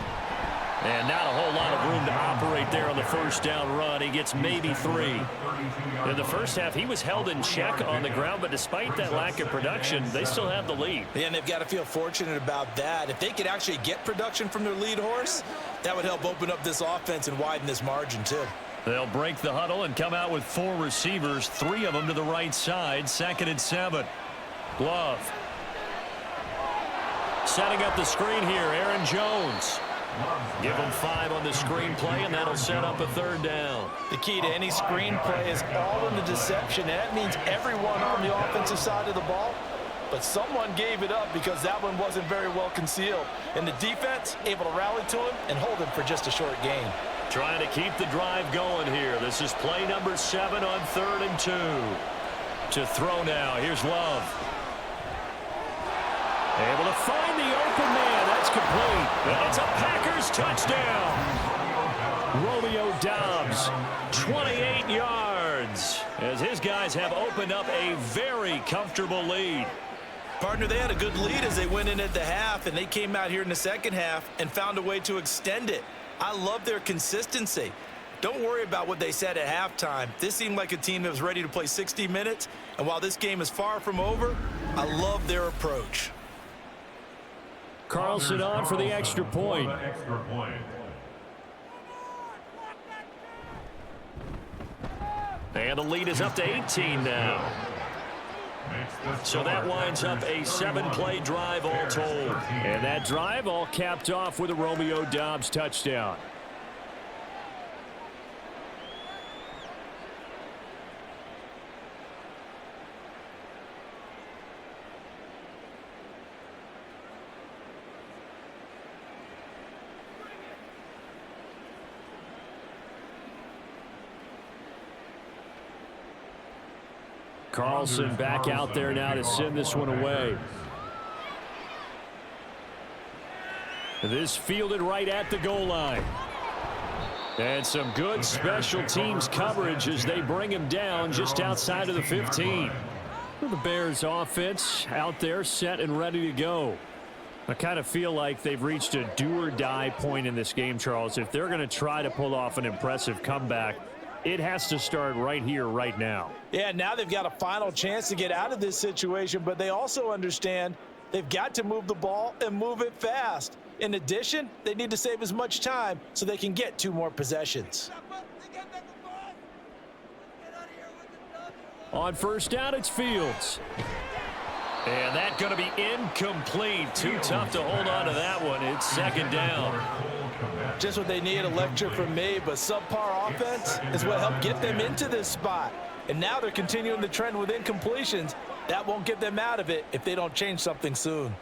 And not a whole lot of room to operate there on the 1st down run. He gets maybe 3. In the first half, he was held in check on the ground, but despite that lack of production, they still have the lead. Yeah, and they've got to feel fortunate about that. If they could actually get production from their lead horse, that would help open up this offense and widen this margin too. They'll break the huddle and come out with 4 receivers, 3 of them to the right side. 2nd and 7. Glove. Setting up the screen here, Aaron Jones. Give him 5 on the screenplay, and that'll set up a 3rd down. The key to any screenplay is all in the deception. And that means everyone on the offensive side of the ball, but someone gave it up because that one wasn't very well concealed. And the defense able to rally to him and hold him for just a short gain. Trying to keep the drive going here. This is play number 7 on 3rd and 2. To throw now. Here's Love. Able to find the open man. That's complete. And it's a Packers touchdown. Romeo Doubs, 28 yards, as his guys have opened up a very comfortable lead. Partner, they had a good lead as they went in at the half, and they came out here in the second half and found a way to extend it. I love their consistency. Don't worry about what they said at halftime. This seemed like a team that was ready to play 60 minutes, and while this game is far from over, I love their approach. Carlson on for the extra point. And the lead is up to 18 now. So that winds up a 7-play drive all told. And that drive all capped off with a Romeo Doubs touchdown. Carlson back out there now to send this one away. This fielded right at the goal line. And some good special teams coverage as they bring him down just outside of the 15. The Bears offense out there set and ready to go. I kind of feel like they've reached a do-or-die point in this game, Charles. If they're going to try to pull off an impressive comeback, it has to start right here, right now. Yeah, now they've got a final chance to get out of this situation, but they also understand they've got to move the ball and move it fast. In addition, they need to save as much time so they can get 2 more possessions. On first down, it's Fields. And that's going to be incomplete. Too tough to hold on to that one. It's 2nd down. Just what they need, a lecture from me, but subpar offense is what helped get them into this spot. And now they're continuing the trend with incompletions. That won't get them out of it if they don't change something soon.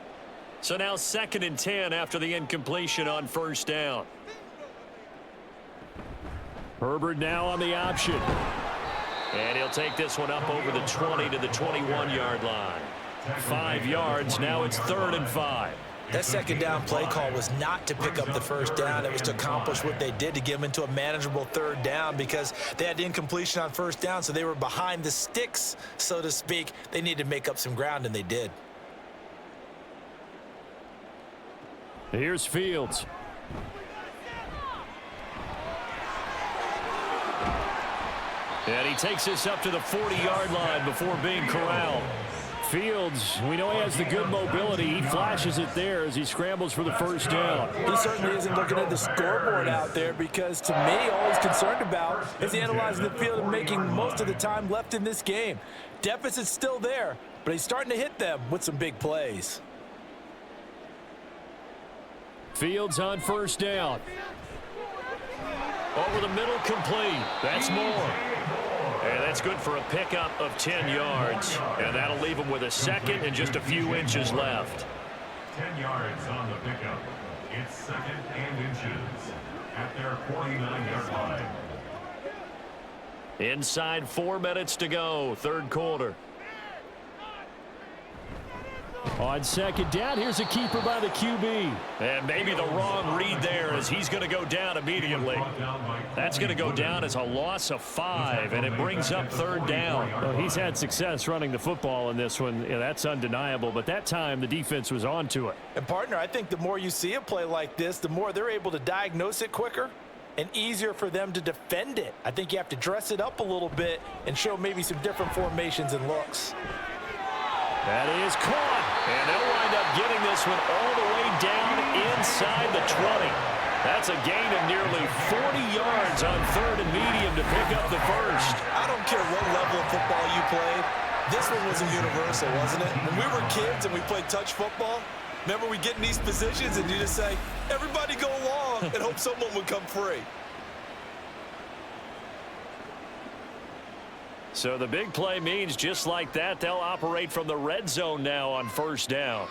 So now 2nd and 10 after the incompletion on first down. Herbert now on the option. And he'll take this one up over the 20 to the 21-yard line. 5 yards. Now it's 3rd and 5. That 2nd down play call was not to pick up the first down. It was to accomplish what they did, to get them into a manageable 3rd down, because they had the incompletion on first down, so they were behind the sticks, so to speak. They needed to make up some ground, and they did. Here's Fields. And he takes this up to the 40-yard line before being corralled. Fields, we know he has the good mobility. He flashes it there as he scrambles for the first down. He certainly isn't looking at the scoreboard out there, because to me, all he's concerned about is analyzing the field and making most of the time left in this game. Deficit's still there, but he's starting to hit them with some big plays. Fields on first down. Over the middle, complete. That's more. And that's good for a pickup of 10 yards. And that'll leave him with a 2nd and just a few inches left. 10 yards on the pickup. It's 2nd and inches at their 49-yard line. Inside 4 minutes to go, 3rd quarter. On 2nd down, here's a keeper by the QB. And maybe the wrong read there, as he's going to go down immediately. That's going to go down as a loss of 5, and it brings up 3rd down. Well, he's had success running the football in this one. Yeah, that's undeniable, but that time the defense was on to it. And, partner, I think the more you see a play like this, the more they're able to diagnose it quicker and easier for them to defend it. I think you have to dress it up a little bit and show maybe some different formations and looks. That is caught. And they'll wind up getting this one all the way down inside the 20. That's a gain of nearly 40 yards on 3rd and medium to pick up the first. I don't care what level of football you played. This one was a universal, wasn't it? When we were kids and we played touch football, remember we get in these positions and you just say, everybody go along, and hope someone would come free. So the big play means just like that, they'll operate from the red zone now on 1st down.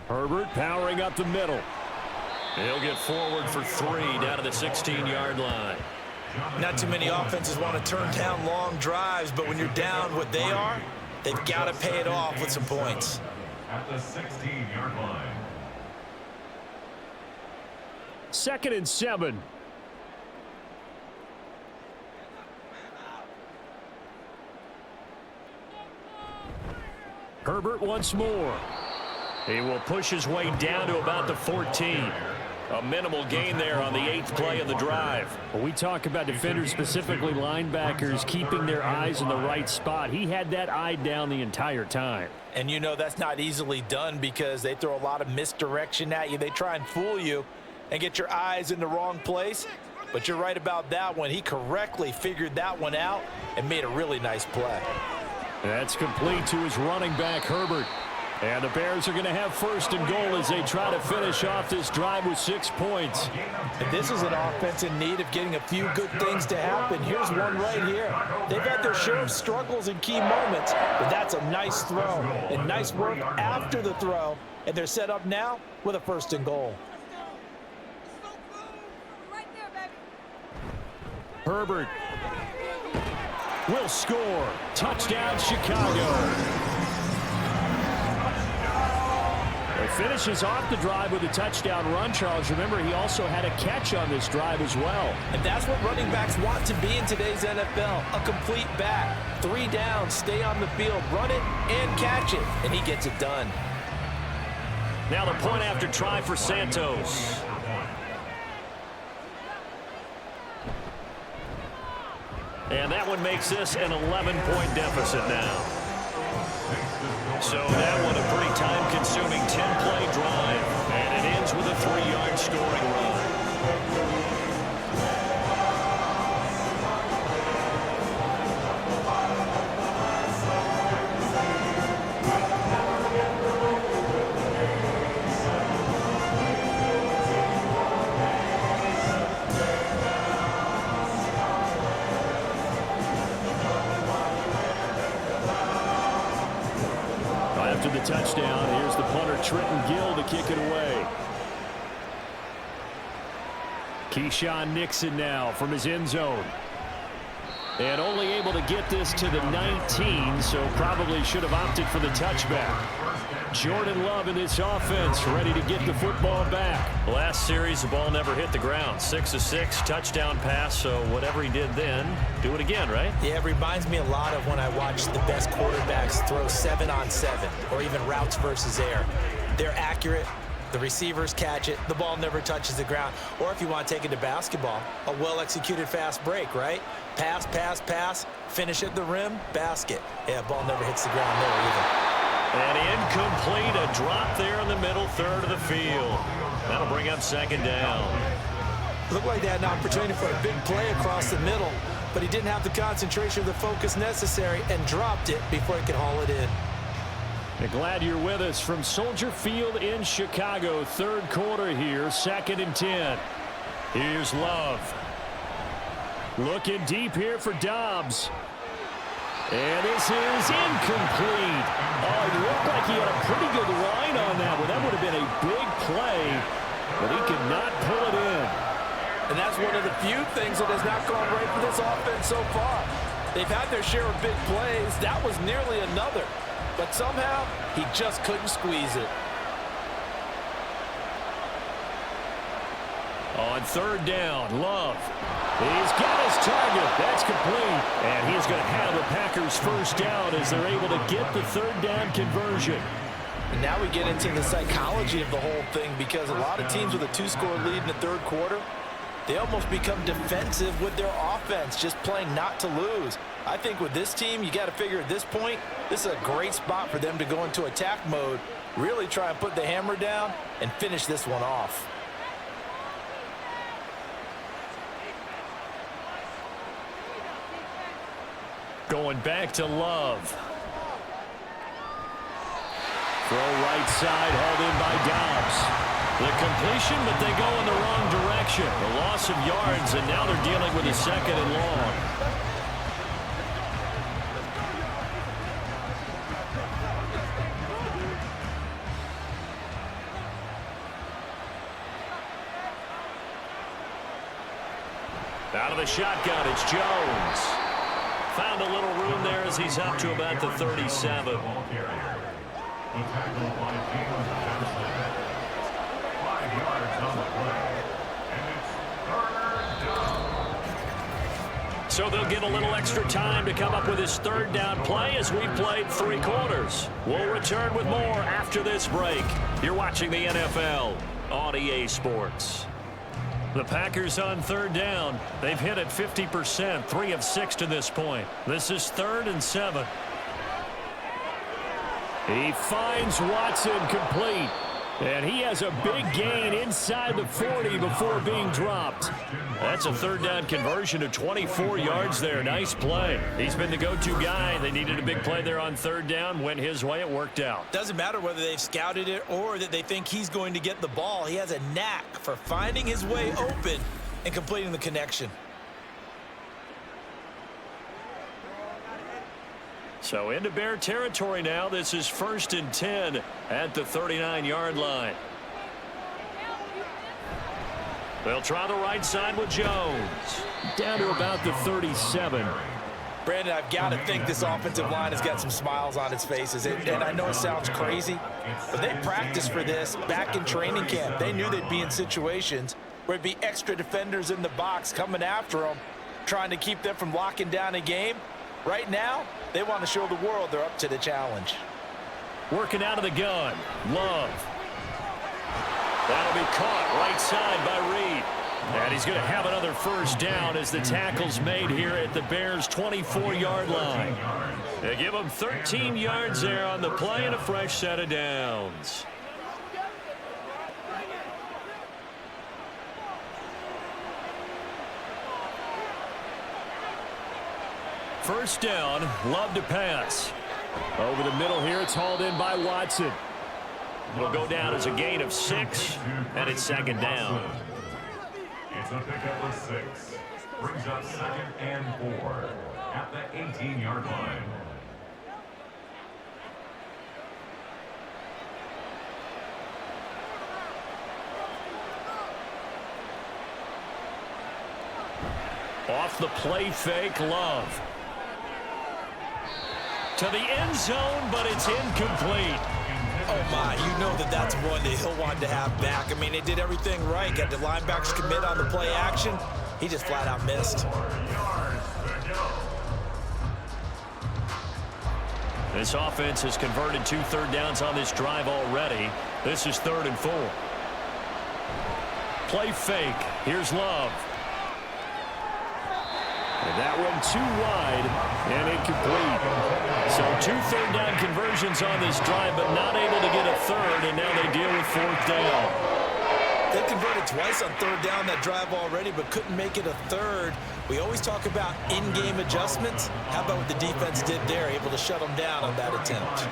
Herbert powering up the middle. He'll get forward for 3 down to the 16-yard line. Not too many offenses want to turn down long drives, but when you're down what they are, they've got to pay it off with some points. At the 16-yard line. 2nd and 7. Herbert once more. He will push his way down to about the 14. A minimal gain there on the 8th play of the drive. When we talk about defenders, specifically linebackers, keeping their eyes in the right spot, he had that eye down the entire time. And you know that's not easily done because they throw a lot of misdirection at you. They try and fool you and get your eyes in the wrong place. But you're right about that one. He correctly figured that one out and made a really nice play. That's complete to his running back, Herbert. And the Bears are going to have 1st and goal as they try to finish off this drive with 6 points. And this is an offense in need of getting a few good things to happen. Here's one right here. They've had their share of struggles in key moments, but that's a nice throw and nice work after the throw. And they're set up now with a 1st and goal. Herbert will score. Touchdown, Chicago. He finishes off the drive with a touchdown run, Charles. Remember, he also had a catch on this drive as well. And that's what running backs want to be in today's NFL, a complete back. 3 downs, stay on the field, run it, and catch it. And he gets it done. Now the point after try for Santos. And that one makes this an 11-point deficit now. So that one a pretty time-consuming 10-play drive. And it ends with a 3-yard scoring run. After the touchdown, here's the punter Trenton Gill to kick it away. Keyshawn Nixon now from his end zone. And only able to get this to the 19, so probably should have opted for the touchback. Jordan Love in this offense, ready to get the football back. Last series, the ball never hit the ground. 6 of 6, touchdown pass, so whatever he did then, do it again, right? Yeah, it reminds me a lot of when I watch the best quarterbacks throw 7-on-7 or even routes versus air. They're accurate. The receivers catch it. The ball never touches the ground. Or if you want to take it to basketball, a well-executed fast break, right? Pass, pass, pass, finish at the rim, basket. Yeah, ball never hits the ground there either. And incomplete, a drop there in the middle third of the field. That'll bring up 2nd down. Looked like they had an opportunity for a big play across the middle, but he didn't have the concentration or the focus necessary and dropped it before he could haul it in. And glad you're with us from Soldier Field in Chicago. 3rd quarter here, 2nd and 10. Here's Love. Looking deep here for Dobbs. And this is incomplete. Oh, it looked like he had a pretty good line on that one. That would have been a big play, but he could not pull it in. And that's one of the few things that has not gone right for this offense so far. They've had their share of big plays. That was nearly another. But somehow, he just couldn't squeeze it. On 3rd down, Love. He's got his target. That's complete. And he's going to have the Packers 1st down as they're able to get the 3rd down conversion. And now we get into the psychology of the whole thing because a lot of teams with a 2-score lead in the 3rd quarter, they almost become defensive with their offense, just playing not to lose. I think with this team, you got to figure at this point, this is a great spot for them to go into attack mode, really try and put the hammer down and finish this one off. Going back to Love. Throw right side, hauled in by Dobbs. The completion, but they go in the wrong direction. The loss of yards, and now they're dealing with a 2nd and long. Out of the shotgun, it's Jones. Found a little room there as he's up to about the 37. He tackled by James Johnson. 5 yards on the play. And it's 3rd down. So they'll get a little extra time to come up with his 3rd down play as we played 3 quarters. We'll return with more after this break. You're watching the NFL on EA Sports. The Packers on 3rd down. They've hit it 50%, 3 of 6 to this point. This is 3rd and 7. He finds Watson complete. And he has a big gain inside the 40 before being dropped. That's a 3rd down conversion of 24 yards there. Nice play. He's been the go-to guy. They needed a big play there on 3rd down. Went his way. It worked out. Doesn't matter whether they've scouted it or that they think he's going to get the ball. He has a knack for finding his way open and completing the connection. So into Bear territory now. This is 1st and 10 at the 39-yard line. They'll try the right side with Jones. Down to about the 37. Brandon, I've got to think this offensive line has got some smiles on its faces. And I know it sounds crazy, but they practiced for this back in training camp. They knew they'd be in situations where it'd be extra defenders in the box coming after them, trying to keep them from locking down a game. Right now, they want to show the world they're up to the challenge. Working out of the gun. Love. That'll be caught right side by Reed. And he's going to have another 1st down as the tackle's made here at the Bears' 24-yard line. They give them 13 yards there on the play and a fresh set of downs. First down, Love to pass. Over the middle here, it's hauled in by Watson. It'll go down as a gain of 6, and it's 2nd down. It's a pickup of 6. Brings up 2nd and 4 at the 18-yard line. Off the play fake, Love. To the end zone, but it's incomplete. Oh, my, you know that's one that he'll want to have back. I mean, they did everything right. Got the linebackers commit on the play action. He just flat out missed. This offense has converted 2 3rd downs on this drive already. This is 3rd and 4. Play fake. Here's Love. And that one too wide and incomplete. So 2 3rd down conversions on this drive, but not able to get a 3rd, and now they deal with 4th down. They converted twice on 3rd down that drive already, but couldn't make it a 3rd. We always talk about in-game adjustments. How about what the defense did there, able to shut them down on that attempt?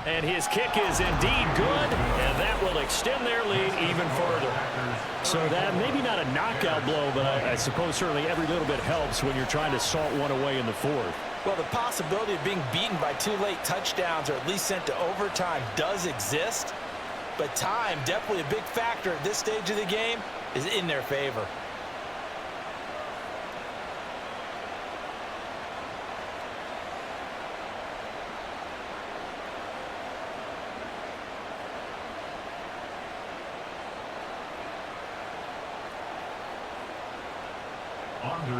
And his kick is indeed good, and that will extend their lead even further. So that maybe not a knockout blow, but I suppose certainly every little bit helps when you're trying to salt one away in the 4th. Well, the possibility of being beaten by 2 late touchdowns or at least sent to overtime does exist, but time, definitely a big factor at this stage of the game, is in their favor.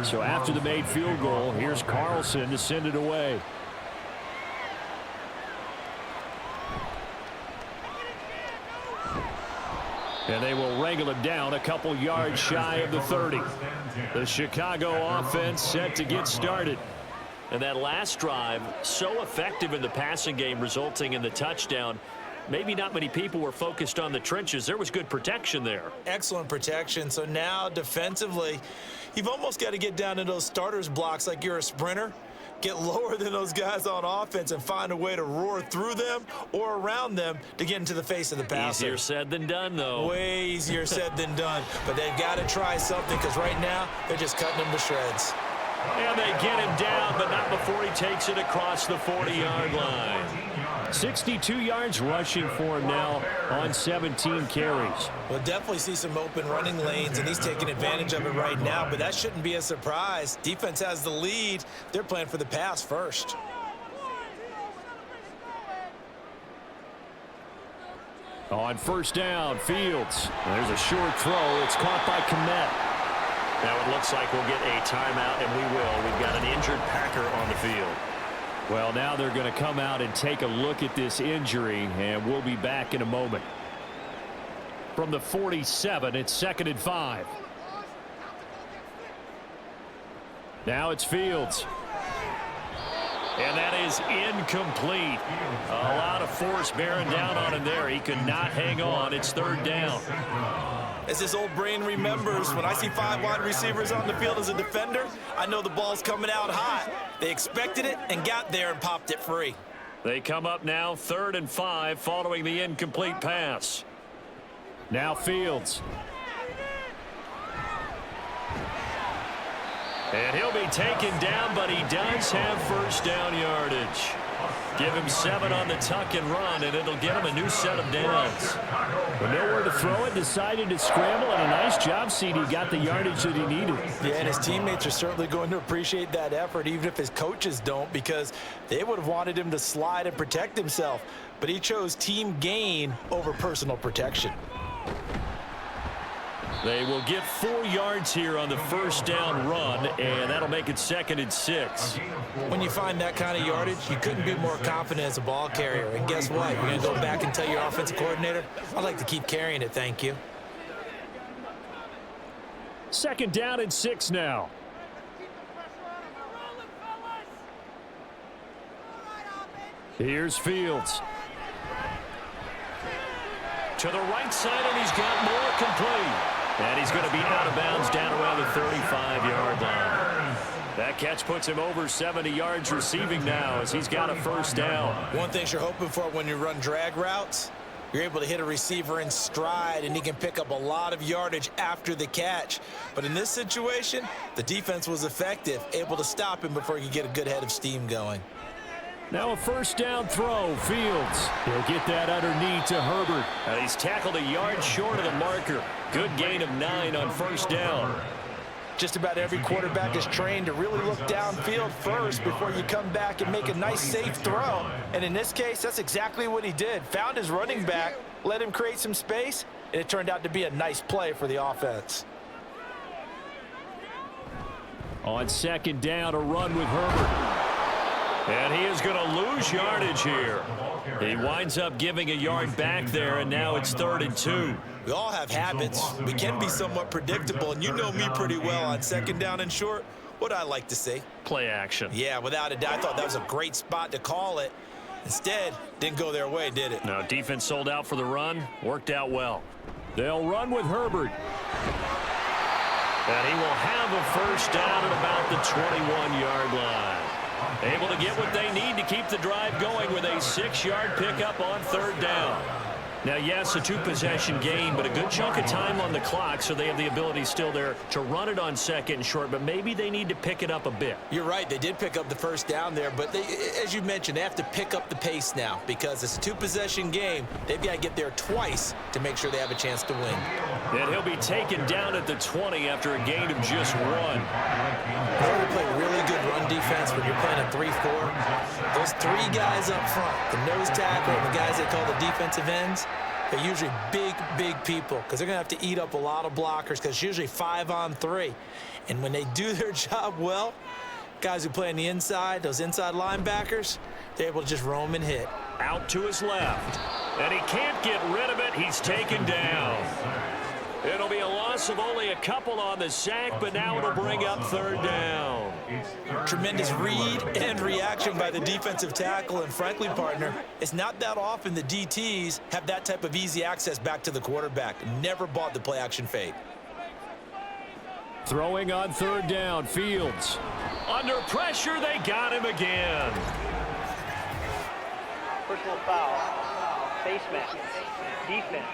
So after the made field goal, here's Carlson to send it away. And they will wrangle him down a couple yards shy of the 30. The Chicago offense set to get started. And that last drive, so effective in the passing game, resulting in the touchdown. maybe not many people were focused on the trenches. There was good protection there. Excellent protection. So now defensively, you've almost got to get down to those starters blocks like you're a sprinter. Get lower than those guys on offense and find a way to roar through them or around them to get into the face of the passer. Easier said than done, though. Way easier said than done. But they've got to try something because right now they're just cutting him to shreds. And they get him down, but not before he takes it across the 40-yard line. 62 yards rushing for him now on 17 carries. We'll definitely see some open running lanes, and he's taking advantage of it right now, but that shouldn't be a surprise. Defense has the lead. They're playing for the pass first. On first down, Fields. There's a short throw. It's caught by Kmet. Now it looks like we'll get a timeout, and we will. We've got an injured Packer on the field. Well, now they're going to come out and take a look at this injury, and we'll be back in a moment. From the 47, it's 2nd and 5. Now it's Fields. And that is incomplete. A lot of force bearing down on him there. He could not hang on. It's 3rd down. As this old brain remembers, when I see 5 wide receivers on the field as a defender, I know the ball's coming out hot. They expected it and got there and popped it free. They come up now 3rd and 5 following the incomplete pass. Now Fields. And he'll be taken down, but he does have first down yardage. Give him 7 on the tuck and run, and it'll get him a new set of downs. But nowhere to throw it, decided to scramble, and a nice job, CD. Got the yardage that he needed. Yeah, and his teammates are certainly going to appreciate that effort, even if his coaches don't, because they would have wanted him to slide and protect himself. But he chose team gain over personal protection. They will get 4 yards here on the first down run, and that'll make it 2nd and 6. When you find that kind of yardage, you couldn't be more confident as a ball carrier. And guess what? You're going to go back and tell your offensive coordinator, I'd like to keep carrying it, thank you. 2nd down and 6 now. Here's Fields. To the right side, and he's got more complete. And he's going to be out of bounds down around the 35-yard line. That catch puts him over 70 yards receiving now as he's got a first down. One thing you're hoping for when you run drag routes, you're able to hit a receiver in stride, and he can pick up a lot of yardage after the catch. But in this situation, the defense was effective, able to stop him before he could get a good head of steam going. Now a first down throw. Fields. He'll get that underneath to Herbert. And he's tackled a yard short of the marker. Good gain of 9 on first down. Just about every quarterback is trained to really look downfield first before you come back and make a nice, safe throw. And in this case, that's exactly what he did. Found his running back, let him create some space, and it turned out to be a nice play for the offense. On 2nd down, a run with Herbert. And he is going to lose yardage here. He winds up giving a yard back there, and now it's 3rd and 2. We all have habits. We can be somewhat predictable, and you know me pretty well on 2nd down and short. What I like to see? Play action. Yeah, without a doubt. I thought that was a great spot to call it. Instead, didn't go their way, did it? No, defense sold out for the run. Worked out well. They'll run with Herbert. And he will have a first down at about the 21-yard line. Able to get what they need to keep the drive going with a 6-yard pickup on 3rd down. Now, yes, a 2-possession game, but a good chunk of time on the clock, so they have the ability still there to run it on 2nd and short, but maybe they need to pick it up a bit. You're right. They did pick up the first down there, but they, as you mentioned, they have to pick up the pace now because it's a 2-possession game. They've got to get there twice to make sure they have a chance to win. And he'll be taken down at the 20 after a gain of just 1. They play really good run defense when you're playing a 3-4. Those 3 guys up front, the nose tackle and the guys they call the defensive ends, they're usually big people because they're going to have to eat up a lot of blockers because it's usually 5-on-3. And when they do their job well, guys who play on the inside, those inside linebackers, they're able to just roam and hit. Out to his left. And he can't get rid of it. He's taken down. It'll be a loss of only a couple on the sack, but now it'll bring up 3rd down. It's third Tremendous and read 11. and reaction by the defensive tackle. And frankly, partner, it's not that often the DTs have that type of easy access back to the quarterback. Never bought the play-action fake. Throwing on third down, Fields. Under pressure, they got him again. Personal foul. Face mask. Defense.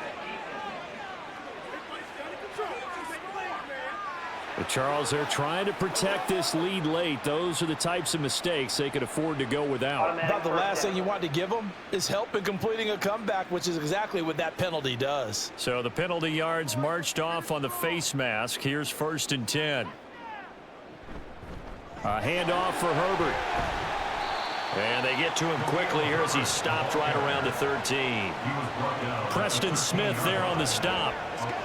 But Charles, they're trying to protect this lead late. Those are the types of mistakes they could afford to go without. About the last thing you want to give them is help in completing a comeback, which is exactly what that penalty does. So the penalty yards marched off on the face mask. Here's 1st and 10. A handoff for Herbert. And they get to him quickly here as he stopped right around the 13. Preston Smith there on the stop.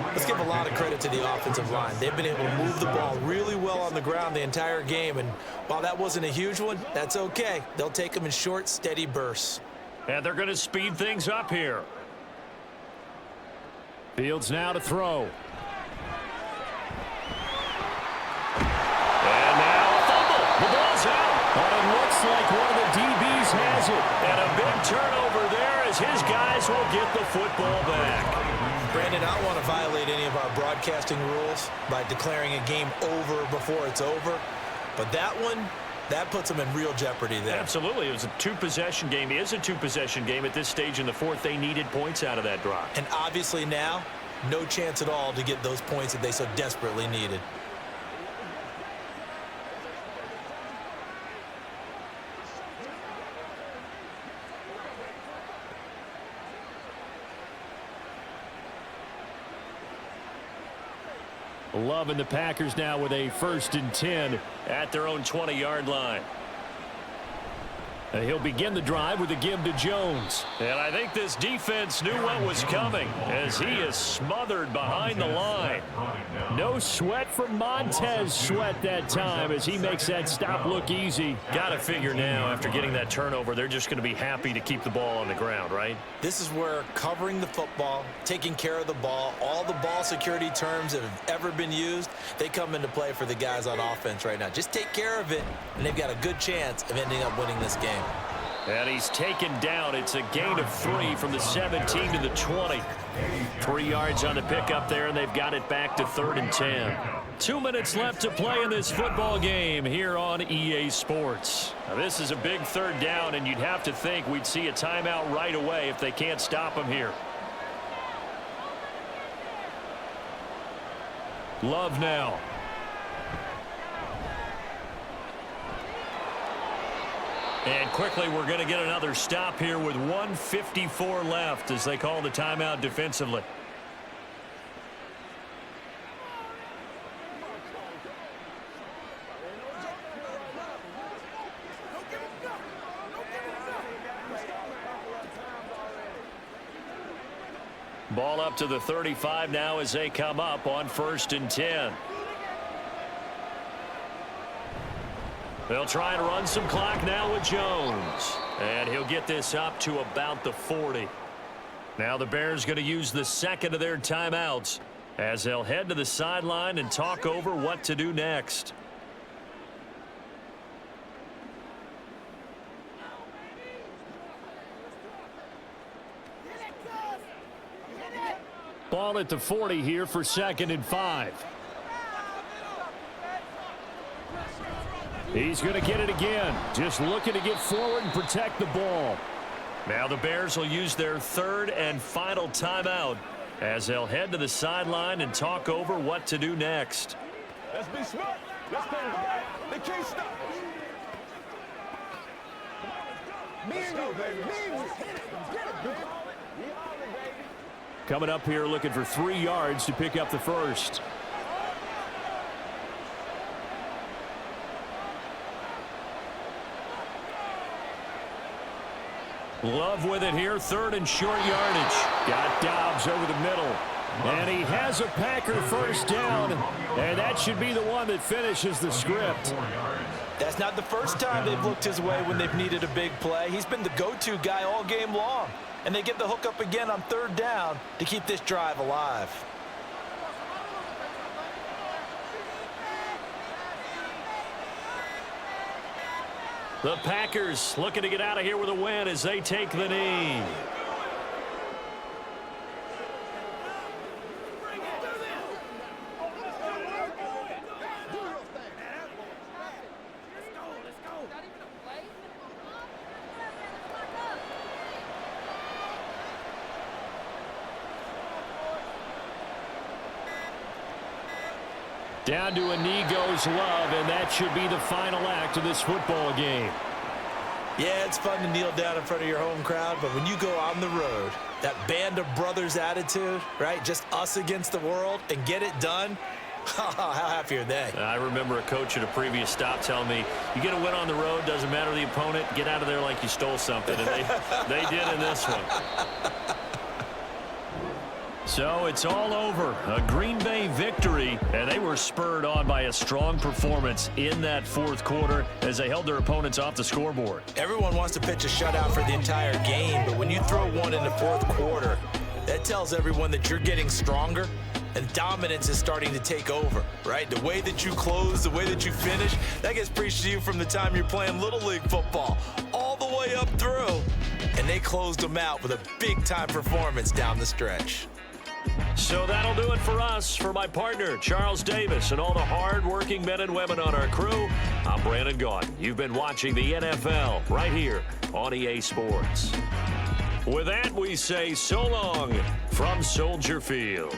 Let's give a lot of credit to the offensive line. They've been able to move the ball really well on the ground the entire game. And while that wasn't a huge one, that's okay. They'll take them in short, steady bursts. And they're going to speed things up here. Fields now to throw. And now a fumble. The ball's out. But it looks like one of the DBs has it. And a big turnover there as his guys will get the football back. Brandon, I don't want to violate any of our broadcasting rules by declaring a game over before it's over. But that one, that puts them in real jeopardy there. Absolutely. It was a two-possession game. It is a two-possession game at this stage in the fourth. They needed points out of that drive. And obviously now, no chance at all to get those points that they so desperately needed. Loving the Packers now with a 1st and 10 at their own 20-yard line. And he'll begin the drive with a give to Jones. And I think this defense knew what was coming as he is smothered behind the line. No sweat from Montez Sweat that time as he makes that stop look easy. Got to figure now after getting that turnover, they're just going to be happy to keep the ball on the ground, right? This is where covering the football, taking care of the ball, all the ball security terms that have ever been used, they come into play for the guys on offense right now. Just take care of it, and they've got a good chance of ending up winning this game. And he's taken down. It's a gain of 3 from the 17 to the 20. 3 yards on the pickup there, and they've got it back to 3rd and 10. 2 minutes left to play in this football game here on EA Sports. Now, this is a big 3rd down, and you'd have to think we'd see a timeout right away if they can't stop him here. Love now. And quickly, we're going to get another stop here with 1:54 left as they call the timeout defensively. Ball up to the 35 now as they come up on 1st and 10. They'll try and run some clock now with Jones. And he'll get this up to about the 40. Now the Bears going to use the second of their timeouts as they'll head to the sideline and talk over what to do next. Ball at the 40 here for 2nd and 5. He's going to get it again. Just looking to get forward and protect the ball. Now the Bears will use their 3rd and final timeout as they'll head to the sideline and talk over what to do next. Let's be smart. Let's play back. They can't stop us. Me and you, baby. Me and you. Get it, baby. Coming up here looking for 3 yards to pick up the first. Love with it here, 3rd and short yardage. Got Dobbs over the middle. And he has a Packer first down. And that should be the one that finishes the script. That's not the first time they've looked his way when they've needed a big play. He's been the go-to guy all game long. And they get the hook up again on 3rd down to keep this drive alive. The Packers looking to get out of here with a win as they take the knee. Down to a knee goes Love, and that should be the final act of this football game. Yeah, it's fun to kneel down in front of your home crowd, but when you go on the road, that band of brothers attitude, right? Just us against the world and get it done. How happy are they? I remember a coach at a previous stop telling me, you get a win on the road, doesn't matter the opponent, get out of there like you stole something. And they did in this one. So it's all over. A Green Bay victory, and they were spurred on by a strong performance in that fourth quarter as they held their opponents off the scoreboard. Everyone wants to pitch a shutout for the entire game, but when you throw one in the fourth quarter, that tells everyone that you're getting stronger and dominance is starting to take over, right? The way that you close, the way that you finish, that gets preached to you from the time you're playing Little League football all the way up through, and they closed them out with a big-time performance down the stretch. So that'll do it for us. For my partner, Charles Davis, and all the hard-working men and women on our crew, I'm Brandon Gaudin. You've been watching the NFL right here on EA Sports. With that, we say so long from Soldier Field.